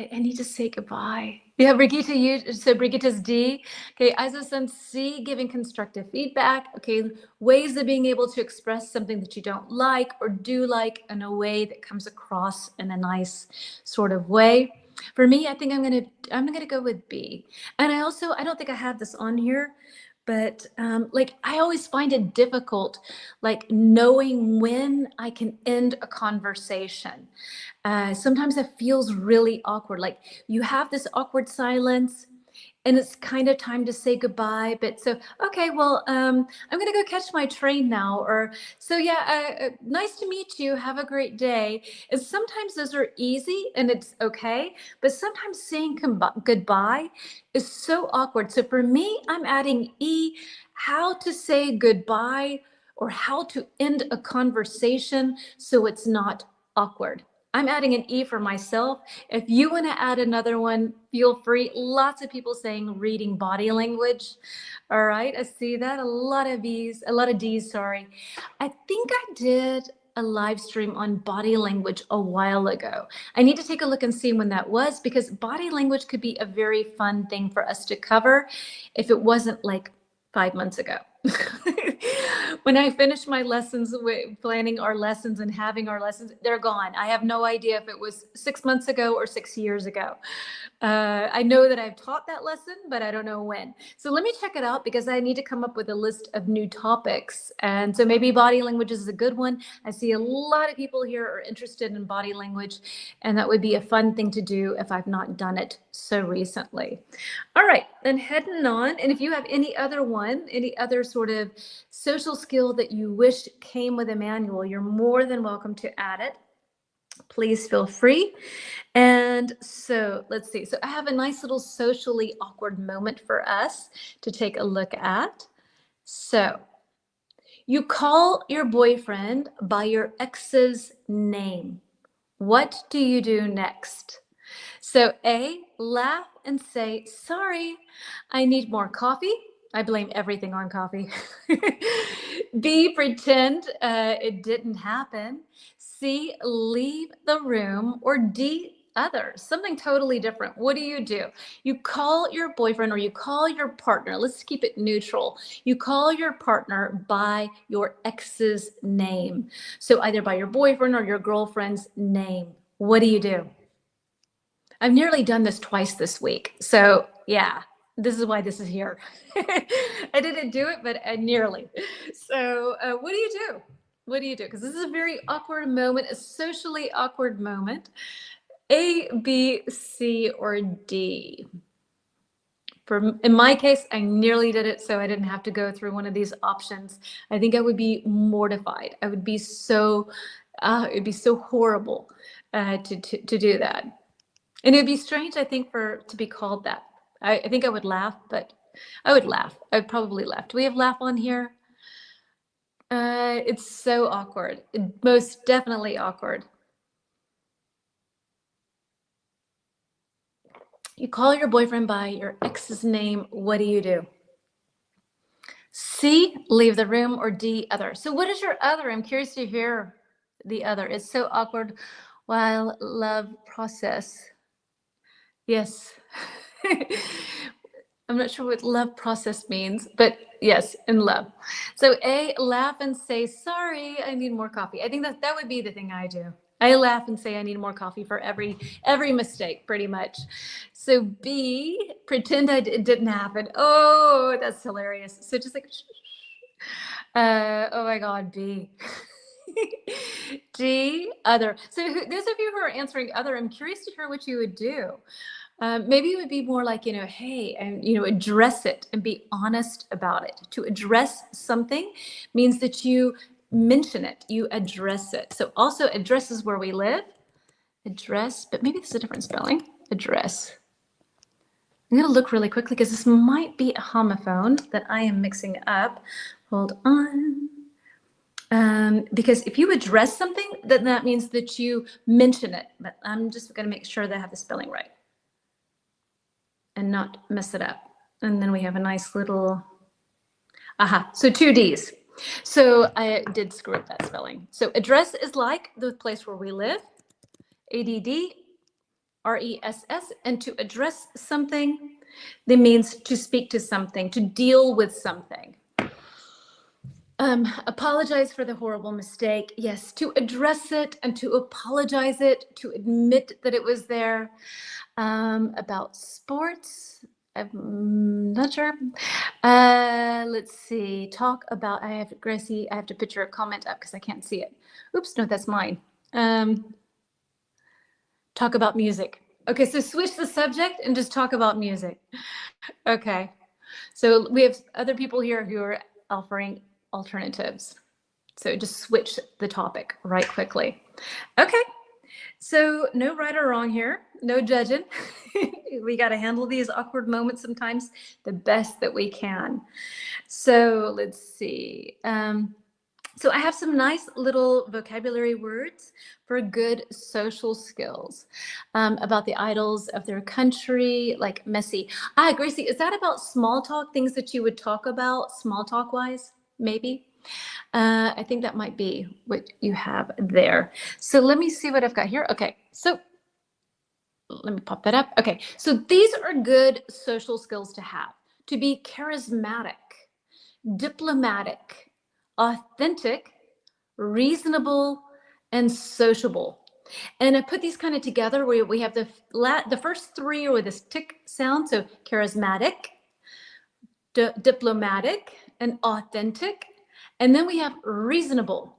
Speaker 1: know. I need to say goodbye. Yeah, Brigitte, so Brigitte's D. Okay, Isasen C, giving constructive feedback. Okay, ways of being able to express something that you don't like or do like in a way that comes across in a nice sort of way. For me, I think I'm gonna go with B. And I don't think I have this on here, but like I always find it difficult, like knowing when I can end a conversation. Sometimes it feels really awkward. Like you have this awkward silence and it's kind of time to say goodbye. But so, okay, well, I'm going to go catch my train now. Or, so yeah, nice to meet you. Have a great day. And sometimes those are easy and it's okay. But sometimes saying goodbye is so awkward. So for me, I'm adding E, how to say goodbye or how to end a conversation so it's not awkward. I'm adding an E for myself. If you want to add another one, feel free. Lots of people saying reading body language. All right, I see that. A lot of D's, sorry. I think I did a live stream on body language a while ago. I need to take a look and see when that was because body language could be a very fun thing for us to cover if it wasn't like 5 months ago. When I finished my lessons, planning our lessons and having our lessons, they're gone. I have no idea if it was 6 months ago or 6 years ago. I know that I've taught that lesson, but I don't know when. So let me check it out because I need to come up with a list of new topics. And so maybe body language is a good one. I see a lot of people here are interested in body language, and that would be a fun thing to do if I've not done it so recently. All right, then heading on. And if you have any other sort of social skill that you wish came with a manual, you're more than welcome to add it. Please feel free. And so let's see. So I have a nice little socially awkward moment for us to take a look at. So you call your boyfriend by your ex's name. What do you do next? So A, laugh and say, sorry, I need more coffee. I blame everything on coffee. B, pretend it didn't happen. C, leave the room. Or D, other, something totally different. What do? You call your boyfriend or you call your partner. Let's keep it neutral. You call your partner by your ex's name. So either by your boyfriend or your girlfriend's name. What do you do? I've nearly done this twice this week. So yeah, this is why this is here. I didn't do it, but nearly. So what do you do? What do you do? Because this is a very awkward moment, a socially awkward moment. A, B, C, or D? In my case, I nearly did it, so I didn't have to go through one of these options. I think I would be mortified. I would be so, it'd be so horrible to do that. And it'd be strange, I think, to be called that. I think I would laugh, but I would laugh. I would probably laugh. Do we have laugh on here? It's so awkward. Most definitely awkward. You call your boyfriend by your ex's name. What do you do? C, leave the room, or D, other. So what is your other? I'm curious to hear the other. It's so awkward while love process. Yes. I'm not sure what love process means, but yes, in love. So A, laugh and say, sorry, I need more coffee. I think that would be the thing I do. I laugh and say I need more coffee for every mistake, pretty much. So B, pretend it didn't happen. Oh, that's hilarious. So just like, oh my God, B. D, other. So those of you who are answering other, I'm curious to hear what you would do. Maybe it would be more like, hey, and, address it and be honest about it. To address something means that you mention it, you address it. So also address is where we live. Address, but maybe this is a different spelling. Address. I'm going to look really quickly because this might be a homophone that I am mixing up. Hold on. Because if you address something, then that means that you mention it. But I'm just going to make sure that I have the spelling right and not mess it up. And then we have a nice little, so 2 Ds. So I did screw up that spelling. So address is like the place where we live, ADD, RESS, and to address something, that means to speak to something, to deal with something. Apologize for the horrible mistake. Yes, to address it and to apologize it, to admit that it was there. About sports, I'm not sure. Let's see. Talk about, Gracie, I have to put your comment up because I can't see it. Oops, no, that's mine. Talk about music. Okay, so switch the subject and just talk about music. Okay, so we have other people here who are offering alternatives. So just switch the topic right quickly. Okay, so no right or wrong here, no judging. We got to handle these awkward moments sometimes the best that we can. So let's see. So I have some nice little vocabulary words for good social skills about the idols of their country, like Messi. Gracie, is that about small talk, things that you would talk about small talk wise, maybe? I think that might be what you have there. So let me see what I've got here. Okay, so let me pop that up. Okay, so these are good social skills to have. To be charismatic, diplomatic, authentic, reasonable, and sociable. And I put these kind of together where we have the first 3 are with this tick sound. So charismatic, diplomatic, and authentic. And then we have reasonable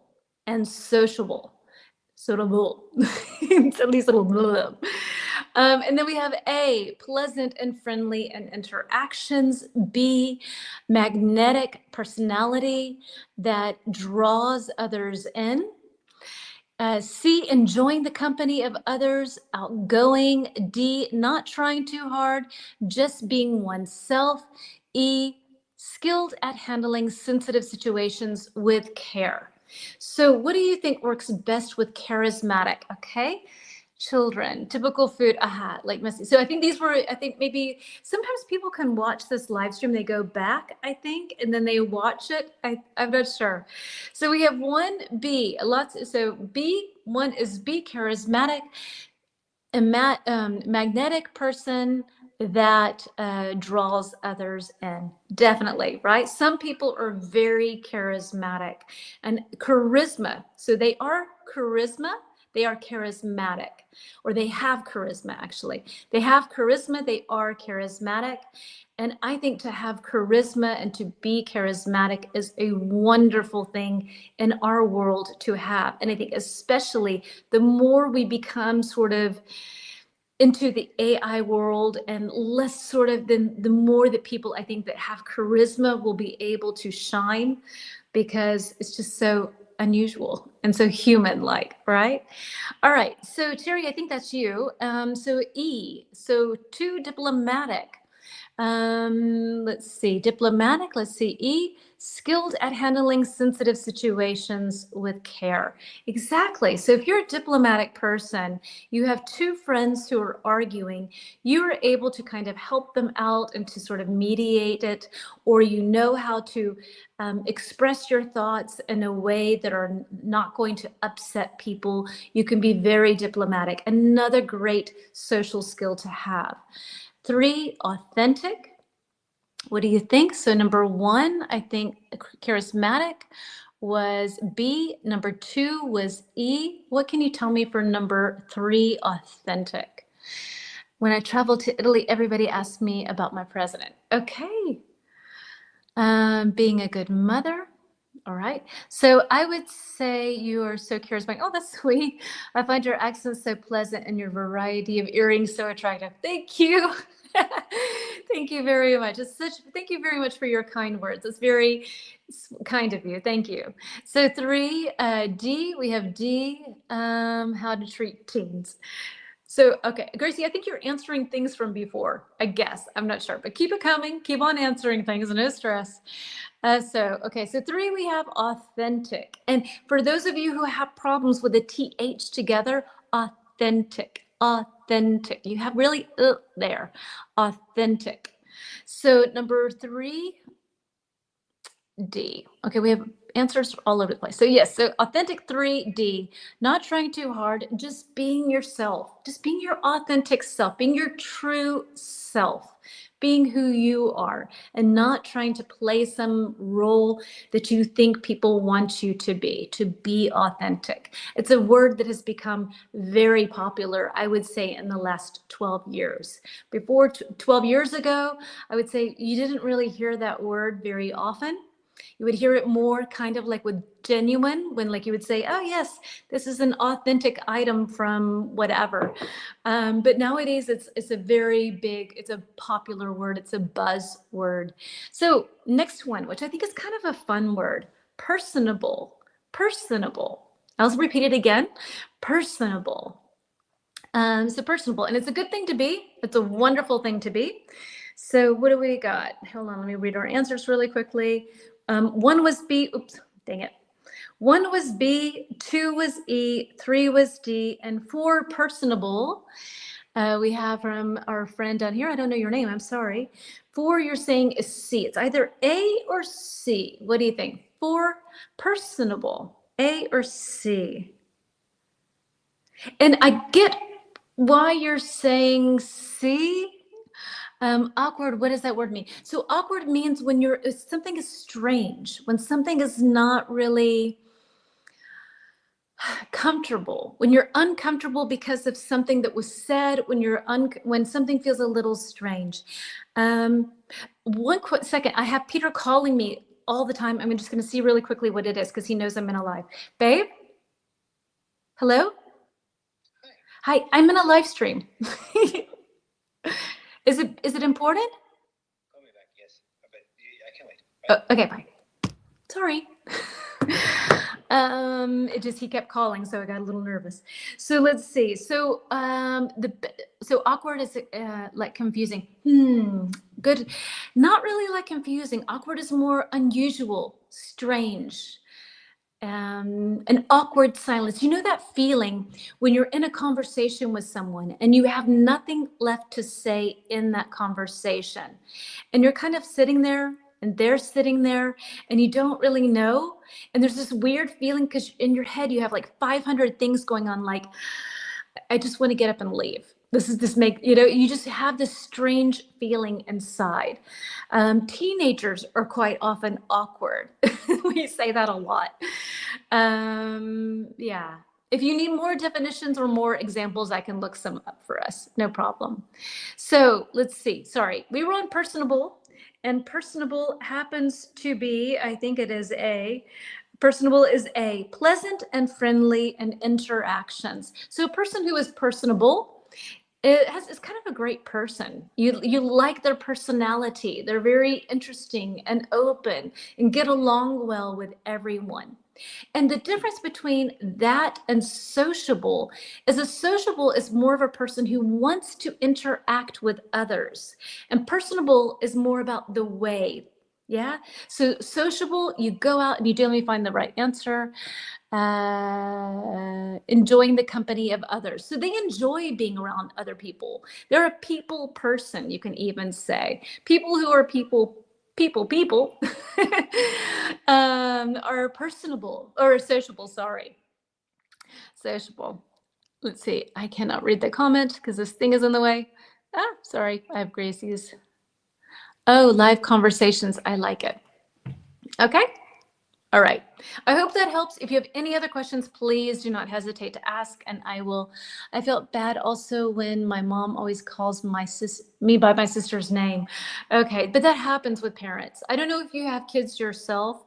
Speaker 1: and sociable. Sociable. It's at least a little blah. And then we have A, pleasant and friendly and interactions. B, magnetic personality that draws others in. C, enjoying the company of others, outgoing. D, not trying too hard, just being oneself. E, skilled at handling sensitive situations with care. So what do you think works best with charismatic? Okay. Children, typical food, like Messi. So I think maybe sometimes people can watch this live stream, they go back, I think, and then they watch it. I'm not sure. So we have 1B, so B1 is B, charismatic, a magnetic person that draws others in. Definitely, right? Some people are very charismatic and charisma. So they are charisma. They are charismatic, or they have charisma, actually. They have charisma, they are charismatic. And I think to have charisma and to be charismatic is a wonderful thing in our world to have. And I think especially the more we become sort of into the AI world and less sort of the more that people, I think, that have charisma will be able to shine, because it's just so unusual and so human-like, right? All right, so Terry, I think that's you. So E, so too diplomatic. Let's see, diplomatic, let's see, E, skilled at handling sensitive situations with care. Exactly. So if you're a diplomatic person, you have 2 friends who are arguing, you are able to kind of help them out and to sort of mediate it, or you know how to express your thoughts in a way that are not going to upset people. You can be very diplomatic. Another great social skill to have. 3, authentic. What do you think? So number 1, I think charismatic was B. Number 2 was E. What can you tell me for number 3, authentic? When I traveled to Italy, everybody asked me about my president. Okay. Being a good mother, All right. So I would say you are so charismatic. Oh, that's sweet. I find your accent so pleasant and your variety of earrings so attractive. Thank you. Thank you very much. Thank you very much for your kind words. It's very kind of you. Thank you. So three, D, we have D, how to treat teens. So, okay, Gracie, I think you're answering things from before, I guess. I'm not sure, but keep it coming. Keep on answering things, no stress. Okay, so three, we have authentic. And for those of you who have problems with the TH together, authentic, authentic. You have really there, authentic. So number three, D. Okay, we have answers all over the place. So yes, so authentic 3D, not trying too hard, just being yourself, just being your authentic self, being your true self, being who you are, and not trying to play some role that you think people want you to be authentic. It's a word that has become very popular, I would say, in the last 12 years. Before 12 years ago, I would say you didn't really hear that word very often. You would hear it more kind of like with genuine, when like you would say, oh yes, this is an authentic item from whatever. But nowadays it's a very big, it's a popular word. It's a buzz word. So next one, which I think is kind of a fun word, personable, personable. I'll repeat it again, personable. So personable, and it's a good thing to be. It's a wonderful thing to be. So what do we got? Hold on, let me read our answers really quickly. One was B, oops, dang it. One was B, two was E, three was D, and four, personable. We have from our friend down here, I don't know your name, I'm sorry. Four, you're saying is C. It's either A or C. What do you think? Four, personable, A or C? And I get why you're saying C. Awkward, what does that word mean? So awkward means when something is strange, when something is not really comfortable, when you're uncomfortable because of something that was said, when something feels a little strange. One quick second, I have Peter calling me all the time. I'm just going to see really quickly what it is because he knows I'm in a live. Babe? Hello? Hi, I'm in a live stream. Is it important?
Speaker 2: Call me back, yes. But I can't wait.
Speaker 1: Oh, okay, bye. Sorry. He kept calling, so I got a little nervous. So let's see. So awkward is like confusing. Good. Not really like confusing. Awkward is more unusual, strange. An awkward silence. You know that feeling when you're in a conversation with someone and you have nothing left to say in that conversation, and you're kind of sitting there and they're sitting there and you don't really know, and there's this weird feeling because in your head you have like 500 things going on, like I just want to get up and leave. You just have this strange feeling inside. Teenagers are quite often awkward. We say that a lot. Yeah. If you need more definitions or more examples, I can look some up for us. No problem. So let's see. Sorry, we were on personable, and personable happens to be, I think it is A. Personable is A, pleasant and friendly and interactions. So a person who is personable is kind of a great person. You like their personality. They're very interesting and open and get along well with everyone. And the difference between that and sociable is a sociable is more of a person who wants to interact with others. And personable is more about the way. Yeah. So sociable, you go out and you do, let me find the right answer. Enjoying the company of others. So they enjoy being around other people. They're a people person, you can even say. People who are people are personable or sociable, sorry. Sociable. Let's see, I cannot read the comment because this thing is in the way. Sorry, I have Gracie's. Oh, live conversations. I like it. Okay. All right. I hope that helps. If you have any other questions, please do not hesitate to ask. And I felt bad also when my mom always calls me by my sister's name. Okay. But that happens with parents. I don't know if you have kids yourself.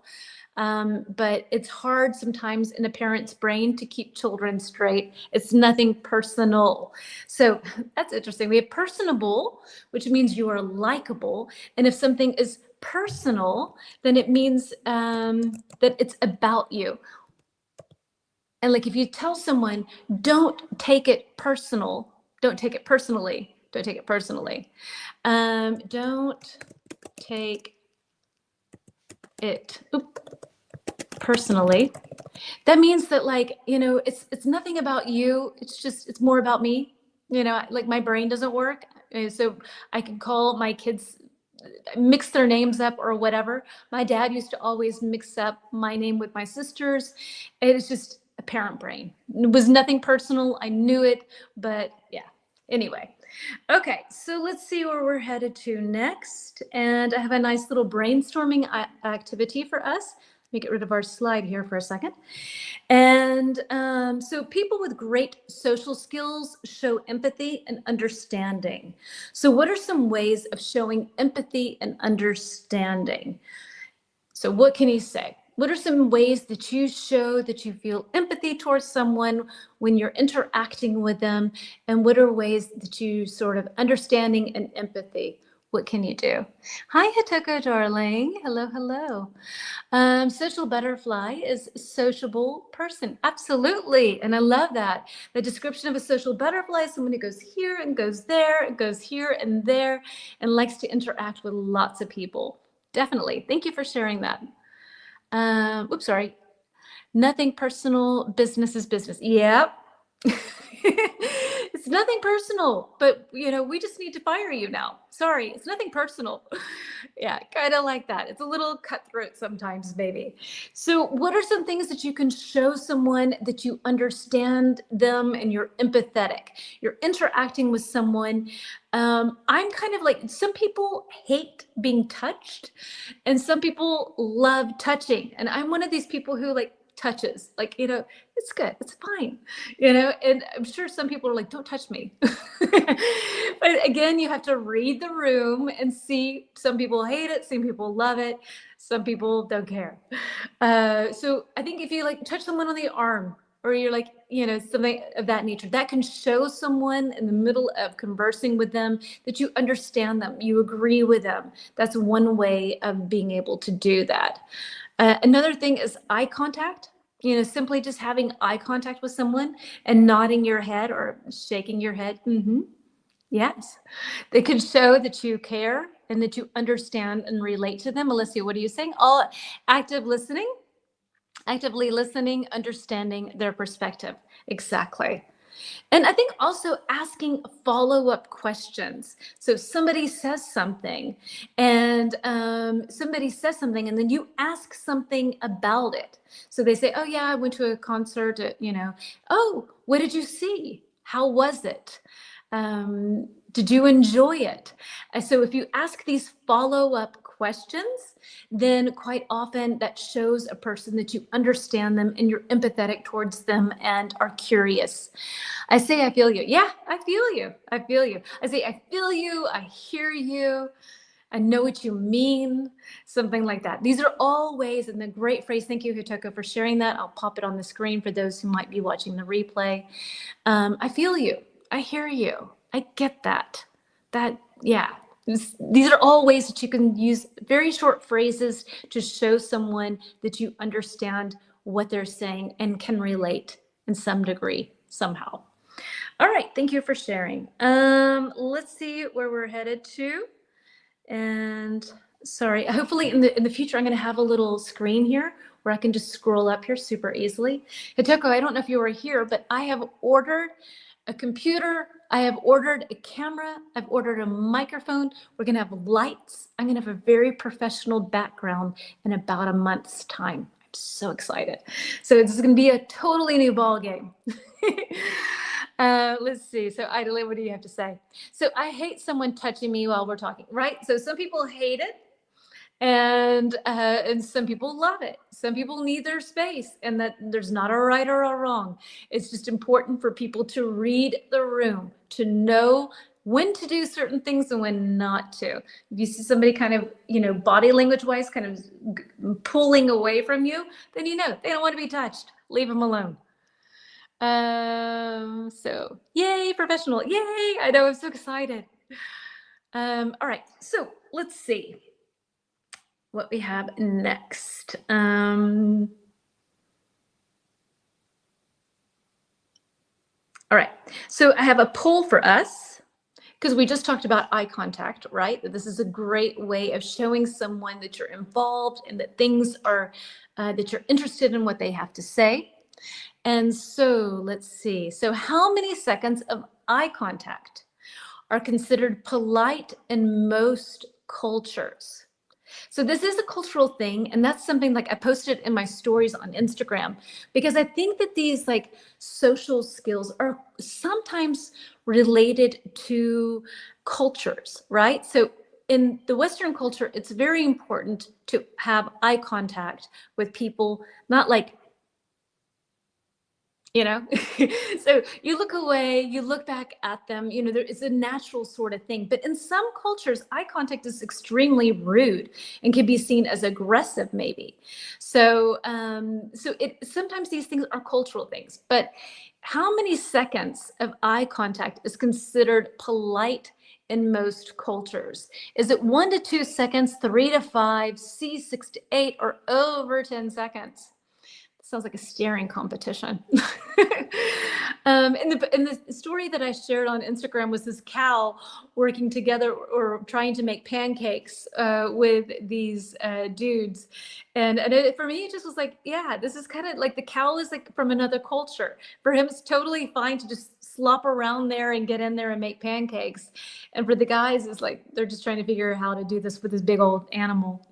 Speaker 1: but it's hard sometimes in a parent's brain to keep children straight. It's nothing personal. So that's interesting. We have personable, which means you are likable. And if something is personal, then it means that it's about you. And like if you tell someone, don't take it personal, don't take it personally, don't take it personally. Don't take it personally. That means that like, you know, it's nothing about you. It's more about me. You know, like my brain doesn't work. So I can call my kids, mix their names up or whatever. My dad used to always mix up my name with my sister's. It's just a parent brain. It was nothing personal. I knew it, but yeah. Anyway. Okay, so let's see where we're headed to next. And I have a nice little brainstorming activity for us. Let me get rid of our slide here for a second. And so people with great social skills show empathy and understanding. So what are some ways of showing empathy and understanding? So what can you say? What are some ways that you show that you feel empathy towards someone when you're interacting with them? And what are ways that you sort of understanding and empathy? What can you do? Hi, Hitoko, darling. Hello, hello. Social butterfly is sociable person. Absolutely. And I love that. The description of a social butterfly is someone who goes here and goes there, goes here and there, and likes to interact with lots of people. Definitely. Thank you for sharing that. Oops, sorry. Nothing personal, business is business. Yep. It's nothing personal, but you know, we just need to fire you now. Sorry, it's nothing personal. Yeah, kind of like that. It's a little cutthroat sometimes, maybe. So what are some things that you can show someone that you understand them and you're empathetic? You're interacting with someone. I'm kind of like, some people hate being touched and some people love touching. And I'm one of these people who like touches, like, you know, it's good, it's fine, you know, and I'm sure some people are like, don't touch me. But again, you have to read the room and see, some people hate it, some people love it, some people don't care. So I think if you like touch someone on the arm, or you're like, you know, something of that nature, that can show someone in the middle of conversing with them that you understand them, you agree with them. That's one way of being able to do that. Another thing is eye contact. You know, simply just having eye contact with someone and nodding your head or shaking your head. Mm-hmm. Yes. They can show that you care and that you understand and relate to them. Alicia, what are you saying? All active listening, actively listening, understanding their perspective. Exactly. And I think also asking follow-up questions. So somebody says something and and then you ask something about it. So they say, oh yeah, I went to a concert, you know, oh, what did you see? How was it? Did you enjoy it? So if you ask these follow-up questions, then quite often that shows a person that you understand them and you're empathetic towards them and are curious. I say, I feel you. Yeah, I feel you. I feel you. I say, I feel you. I hear you. I know what you mean. Something like that. These are all ways, and the great phrase, thank you, Hitoko, for sharing that. I'll pop it on the screen for those who might be watching the replay. I feel you. I hear you. I get that. Yeah. These are all ways that you can use very short phrases to show someone that you understand what they're saying and can relate in some degree, somehow. All right, thank you for sharing. Let's see where we're headed to. And sorry, hopefully in the future, I'm going to have a little screen here where I can just scroll up here super easily. Hitoko, I don't know if you were here, but I have ordered a computer. I have ordered a camera. I've ordered a microphone. We're going to have lights. I'm going to have a very professional background in about a month's time. I'm so excited. So it's going to be a totally new ball game. Let's see. So Idale, what do you have to say? So I hate someone touching me while we're talking, right? So some people hate it. And some people love it. Some people need their space, and that there's not a right or a wrong. It's just important for people to read the room, to know when to do certain things and when not to. If you see somebody kind of, body language wise, kind of pulling away from you, then they don't want to be touched. Leave them alone. So yay, professional. Yay. I know, I'm so excited. All right. So let's see what we have next. All right. So I have a poll for us because we just talked about eye contact, right? That this is a great way of showing someone that you're involved and that things are, that you're interested in what they have to say. And so let's see. So how many seconds of eye contact are considered polite in most cultures? So this is a cultural thing, and that's something like I posted in my stories on Instagram, because I think that these like social skills are sometimes related to cultures, right? So in the Western culture, it's very important to have eye contact with people, not like, so you look away, you look back at them, there is a natural sort of thing. But in some cultures, eye contact is extremely rude and can be seen as aggressive, maybe. So, sometimes these things are cultural things. But how many seconds of eye contact is considered polite in most cultures? Is it 1 to 2 seconds, 3 to 5, C 6 to 8, or over 10 seconds? Sounds like a staring competition. And the story that I shared on Instagram was this cow working together or trying to make pancakes with these dudes. And for me, it just was like, yeah, this is kind of like the cow is like from another culture. For him, it's totally fine to just slop around there and get in there and make pancakes. And for the guys, it's like they're just trying to figure out how to do this with this big old animal.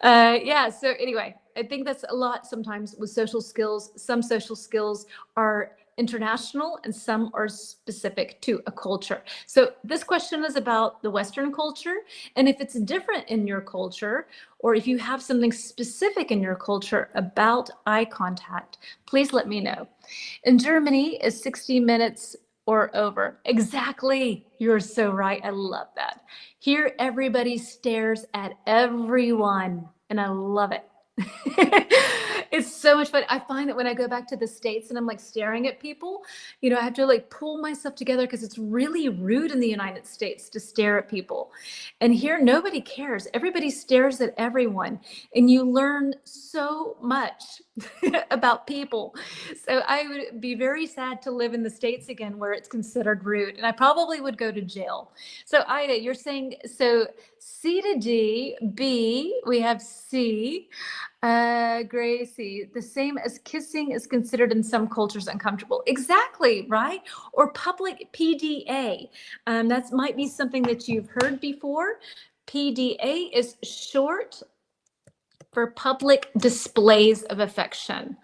Speaker 1: Yeah, so anyway, I think that's a lot sometimes with social skills. Some social skills are international and some are specific to a culture. So this question is about the Western culture. And if it's different in your culture, or if you have something specific in your culture about eye contact, please let me know. In Germany, is 60 minutes or over. Exactly. You're so right. I love that. Here, everybody stares at everyone, and I love it. It's so much fun. I find that when I go back to the States and I'm like staring at people, I have to like pull myself together because it's really rude in the United States to stare at people. And here, nobody cares. Everybody stares at everyone. And you learn so much about people. So I would be very sad to live in the States again where it's considered rude. And I probably would go to jail. So Ida, you're saying, so C to D, B, we have C. Gracie, the same as kissing is considered in some cultures uncomfortable. Exactly, right? Or public PDA. That might be something that you've heard before. PDA is short for public displays of affection.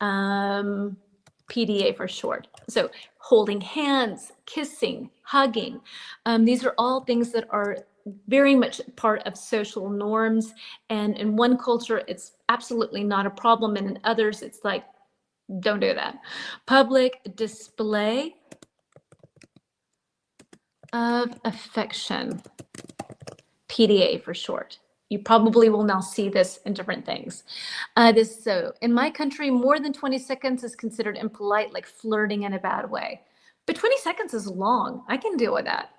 Speaker 1: PDA for short. So holding hands, kissing, hugging. These are all things that are very much part of social norms. And in one culture, it's absolutely not a problem. And in others, it's like, don't do that. Public display of affection, PDA for short. You probably will now see this in different things. So in my country, more than 20 seconds is considered impolite, like flirting in a bad way. But 20 seconds is long. I can deal with that.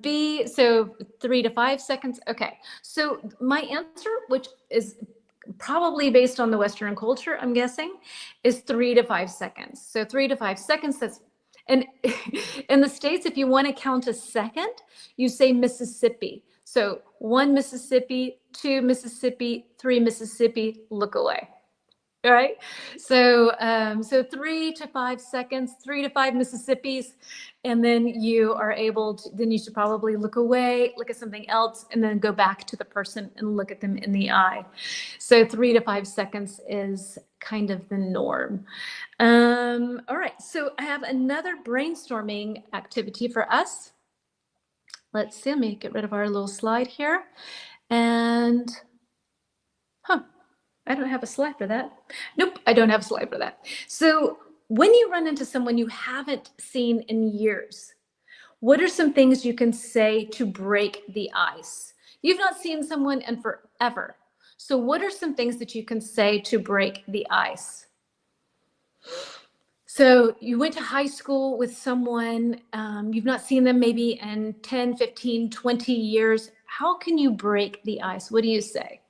Speaker 1: B, so 3 to 5 seconds. Okay, so my answer, which is probably based on the Western culture, I'm guessing, is 3 to 5 seconds. So 3 to 5 seconds, and in the States, if you want to count a second, you say Mississippi. So 1 Mississippi, 2 Mississippi, 3 Mississippi, look away. All right. So 3 to 5 seconds, 3 to 5 Mississippis, and then you are able to, then you should probably look away, look at something else, and then go back to the person and look at them in the eye. So 3 to 5 seconds is kind of the norm. All right. So I have another brainstorming activity for us. Let's see, let me get rid of our little slide here. And, I don't have a slide for that. Nope, I don't have a slide for that. So when you run into someone you haven't seen in years, What are some things you can say to break the ice? You've not seen someone in forever. So what are some things that you can say to break the ice? So you went to high school with someone, you've not seen them maybe in 10, 15, 20 years. How can you break the ice? What do you say?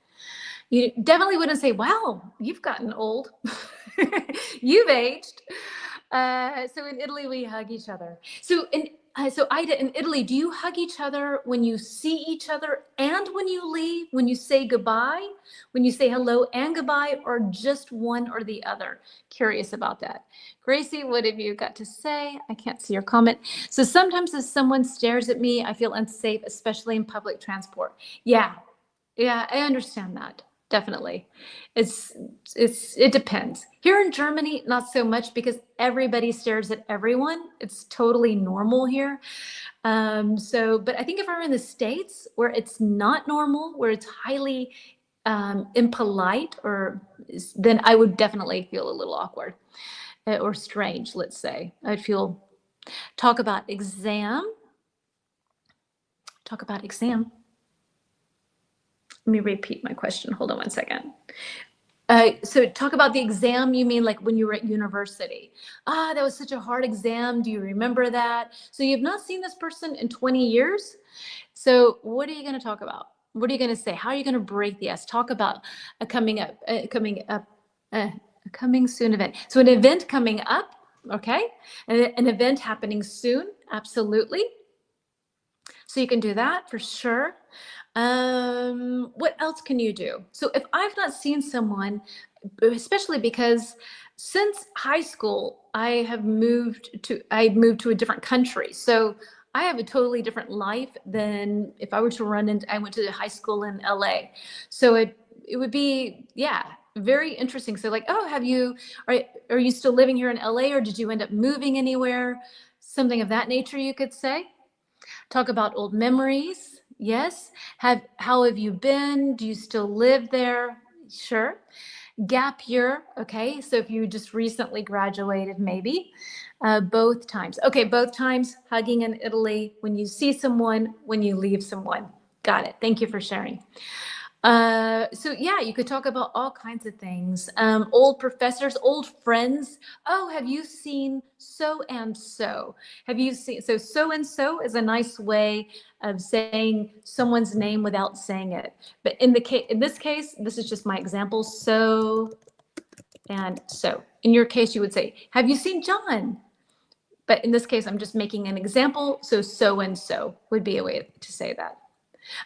Speaker 1: You definitely wouldn't say, wow, you've gotten old. You've aged. So in Italy, we hug each other. So Ida, in Italy, do you hug each other when you see each other and when you leave, when you say goodbye, when you say hello and goodbye, or just one or the other? Curious about that. Gracie, what have you got to say? I can't see your comment. So sometimes if someone stares at me, I feel unsafe, especially in public transport. Yeah, I understand that. Definitely. It depends. Here in Germany, not so much because everybody stares at everyone. It's totally normal here. But I think if I were in the States where it's not normal, where it's highly impolite, then I would definitely feel a little awkward or strange, let's say. Talk about exam. Let me repeat my question. Hold on one second. So talk about the exam, you mean like when you were at university? That was such a hard exam. Do you remember that? So you've not seen this person in 20 years. So what are you going to talk about? What are you going to say? How are you going to break the ice? Talk about a coming soon event. So an event coming up, okay? An event happening soon, absolutely. So you can do that for sure. What else can you do? So if I've not seen someone, especially because since high school, I moved to a different country. So I have a totally different life than if I were to I went to high school in LA. So it would be, yeah, very interesting. So like, oh, are you still living here in LA, or did you end up moving anywhere? Something of that nature you could say. Talk about old memories. Yes. How have you been? Do you still live there? Sure. Gap year. Okay. So if you just recently graduated, maybe both times. Okay. Both times, hugging in Italy, when you see someone, when you leave someone. Got it. Thank you for sharing. So yeah, you could talk about all kinds of things. Old professors, old friends. Oh, have you seen so and so? Have you seen, so and so is a nice way of saying someone's name without saying it. But in this case, this is just my example. So and so. In your case, you would say, have you seen John? But in this case, I'm just making an example. So and so would be a way to say that.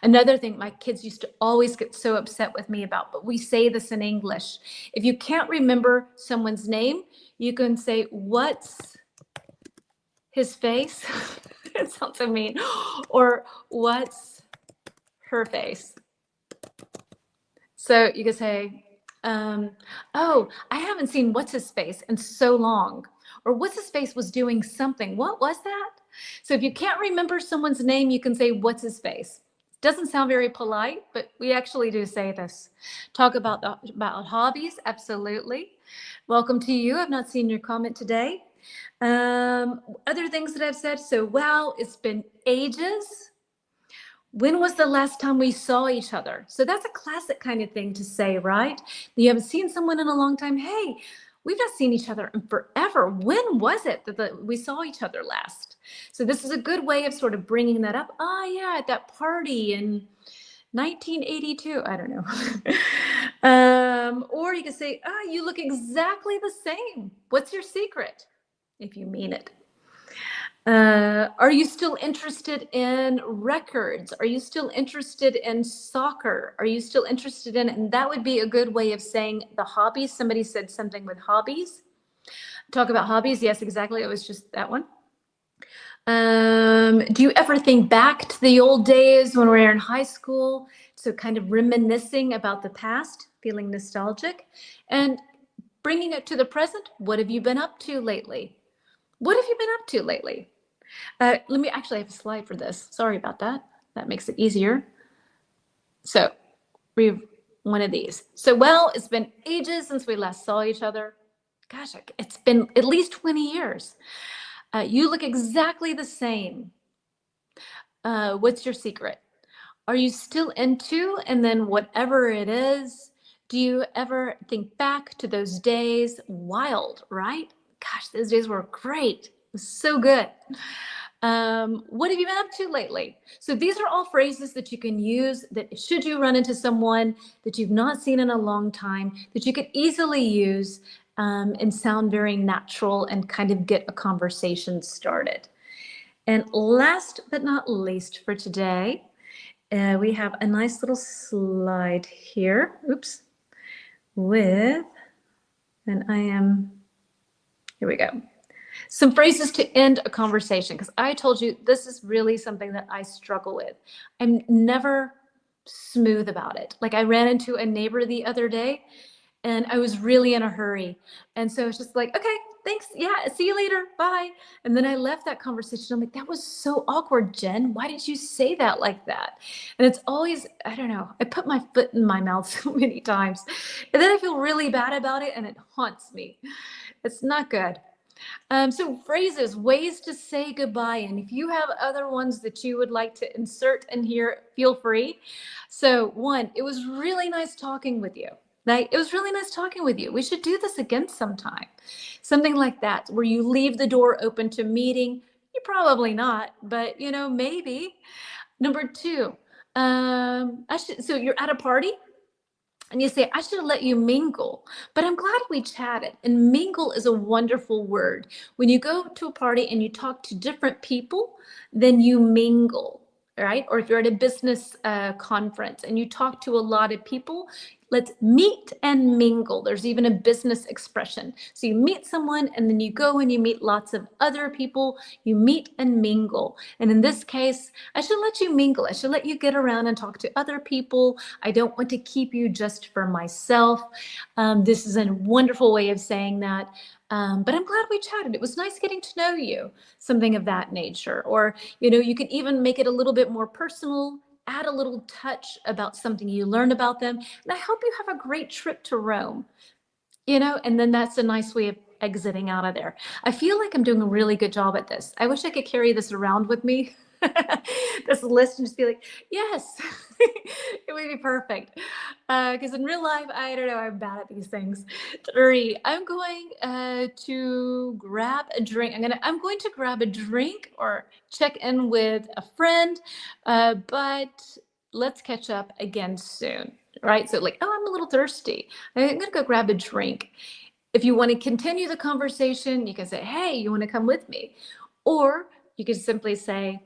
Speaker 1: Another thing my kids used to always get so upset with me about, but we say this in English. If you can't remember someone's name, you can say, what's his face? It sounds so mean. Or what's her face? So you could say, oh, I haven't seen what's his face in so long. Or what's his face was doing something. What was that? So if you can't remember someone's name, you can say, what's his face? Doesn't sound very polite, but we actually do say this. Talk about hobbies, absolutely. Welcome to you. I've not seen your comment today. Other things that I've said. So, wow, it's been ages. When was the last time we saw each other? So that's a classic kind of thing to say, right? You haven't seen someone in a long time. Hey, we've not seen each other in forever. When was it that we saw each other last? So this is a good way of sort of bringing that up. Yeah, at that party in 1982. I don't know. Or you can say, you look exactly the same. What's your secret? If you mean it. Are you still interested in records? Are you still interested in soccer? Are you still interested in it? And that would be a good way of saying the hobbies. Somebody said something with hobbies. Talk about hobbies. Yes, exactly. It was just that one. Do you ever think back to the old days when we were in high school? So kind of reminiscing about the past, feeling nostalgic, and bringing it to the present. What have you been up to lately? What have you been up to lately? Let me actually have a slide for this. Sorry about that. That makes it easier. So we have one of these. So, well, it's been ages since we last saw each other. Gosh, it's been at least 20 years. You look exactly the same. What's your secret? Are you still into, and then whatever it is, do you ever think back to those days? Wild, right? Gosh, those days were great. It was so good. What have you been up to lately? So these are all phrases that you can use that should you run into someone that you've not seen in a long time, that you could easily use and sound very natural and kind of get a conversation started. And last but not least for today, we have a nice little slide here. Oops. With, and here we go. Some phrases to end a conversation, because I told you this is really something that I struggle with. I'm never smooth about it. Like I ran into a neighbor the other day and I was really in a hurry. And so it's just like, okay, thanks. Yeah, see you later. Bye. And then I left that conversation. I'm like, that was so awkward, Jen. Why did you say that like that? And it's always, I don't know, I put my foot in my mouth so many times. And then I feel really bad about it and it haunts me. It's not good. So phrases, ways to say goodbye. And if you have other ones that you would like to insert in here, feel free. So one, it was really nice talking with you. Like, it was really nice talking with you. We should do this again sometime. Something like that, where you leave the door open to meeting. You're probably not, but maybe. Number two, so you're at a party and you say, I should have let you mingle, but I'm glad we chatted. And mingle is a wonderful word. When you go to a party and you talk to different people, then you mingle, right? Or if you're at a business conference and you talk to a lot of people, let's meet and mingle. There's even a business expression. So you meet someone and then you go and you meet lots of other people. You meet and mingle. And in this case, I should let you mingle. I should let you get around and talk to other people. I don't want to keep you just for myself. This is a wonderful way of saying that. But I'm glad we chatted. It was nice getting to know you, something of that nature. Or, you could even make it a little bit more personal, add a little touch about something you learned about them. And I hope you have a great trip to Rome, and then that's a nice way of exiting out of there. I feel like I'm doing a really good job at this. I wish I could carry this around with me, this list, and just be like, yes, it would be perfect. Because in real life, I don't know, I'm bad at these things. 3, I'm going to grab a drink. I'm going to grab a drink or check in with a friend, but let's catch up again soon, right? So like, I'm a little thirsty. I'm gonna go grab a drink. If you want to continue the conversation, you can say, hey, you want to come with me? Or you could simply say,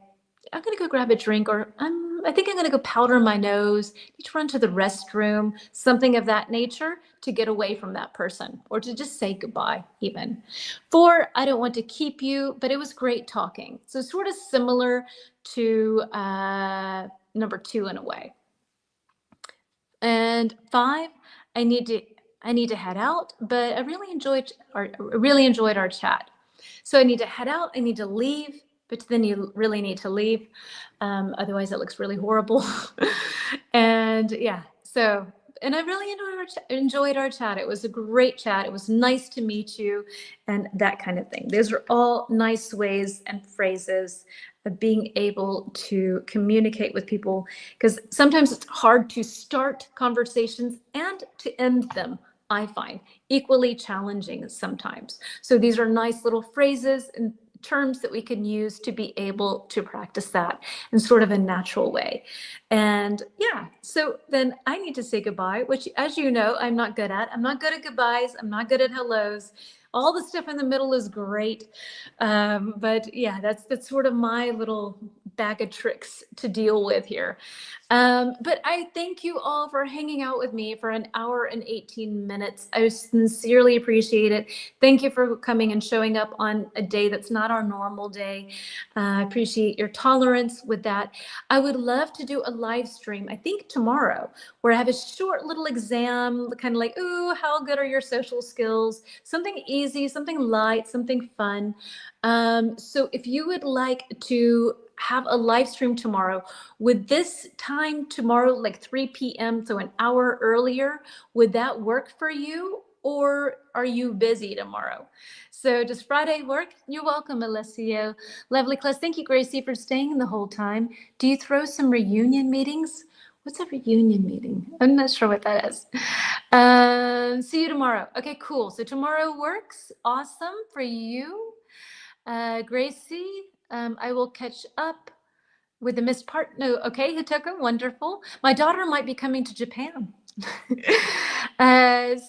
Speaker 1: I'm going to go grab a drink, or I think I'm going to go powder my nose, need to run to the restroom, something of that nature, to get away from that person, or to just say goodbye even. 4, I don't want to keep you, but it was great talking. So sort of similar to number 2 in a way. And 5, I need to head out, but I really enjoyed our chat. So I need to head out, I need to leave, but then you really need to leave. Otherwise it looks really horrible. And yeah, and I really enjoyed our chat. It was a great chat. It was nice to meet you and that kind of thing. Those are all nice ways and phrases of being able to communicate with people, because sometimes it's hard to start conversations and to end them. I find equally challenging sometimes. So these are nice little phrases and terms that we can use to be able to practice that in sort of a natural way. And yeah, so then I need to say goodbye, which, as you know, I'm not good at. I'm not good at goodbyes. I'm not good at hellos. All the stuff in the middle is great. But yeah, that's sort of my little bag of tricks to deal with here. But I thank you all for hanging out with me for 1 hour and 18 minutes. I sincerely appreciate it. Thank you for coming and showing up on a day that's not our normal day. I appreciate your tolerance with that. I would love to do a live stream, I think tomorrow, where I have a short little exam, kind of like, ooh, how good are your social skills? Something easy, something light, something fun. So if you would like to have a live stream tomorrow, would this time tomorrow, like 3 p.m., so 1 hour earlier, would that work for you? or are you busy tomorrow? So does Friday work? You're welcome, Alessio. Lovely class. Thank you, Gracie, for staying the whole time. Do you throw some reunion meetings? What's a reunion meeting? I'm not sure what that is. See you tomorrow. Okay, cool. So tomorrow works. Awesome for you. Gracie, I will catch up with the missed part. No, okay, Hitoko, wonderful. My daughter might be coming to Japan.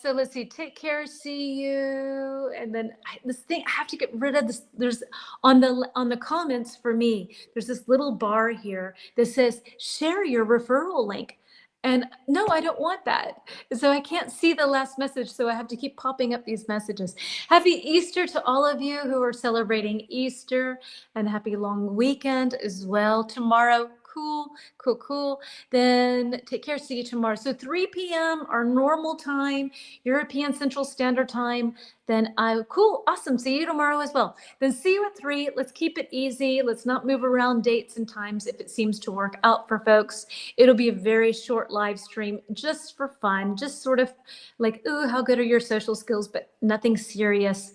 Speaker 1: So let's see, take care, see you. And then this thing, I have to get rid of this. There's on the comments for me, there's this little bar here that says share your referral link. And no, I don't want that. So I can't see the last message. So I have to keep popping up these messages. Happy Easter to all of you who are celebrating Easter, and happy long weekend as well tomorrow. Cool. Then take care. See you tomorrow. So 3 p.m. our normal time, European Central Standard Time. Then cool. Awesome. See you tomorrow as well. Then see you at 3. Let's keep it easy. Let's not move around dates and times if it seems to work out for folks. It'll be a very short live stream just for fun, just sort of like, ooh, how good are your social skills, but nothing serious.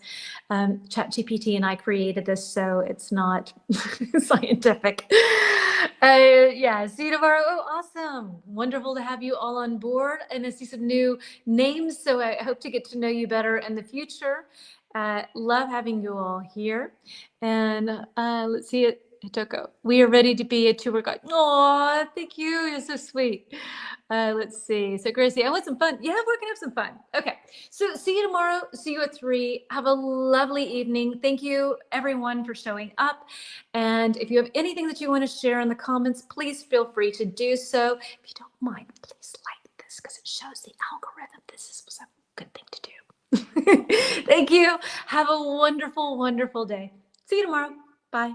Speaker 1: ChatGPT and I created this, so it's not scientific. Yeah, see you tomorrow. Oh, awesome. Wonderful to have you all on board. And I see some new names, so I hope to get to know you better in the future. Love having you all here. And let's see it. Hitoko, we are ready to be a tour guide. Oh, thank you. You're so sweet. Let's see. So Gracie, I want some fun. Yeah, we're gonna have some fun. Okay. So see you tomorrow. See you at 3. Have a lovely evening. Thank you everyone for showing up. And if you have anything that you want to share in the comments, please feel free to do so. If you don't mind, please like this because it shows the algorithm this is a good thing to do. Thank you. Have a wonderful, wonderful day. See you tomorrow. Bye.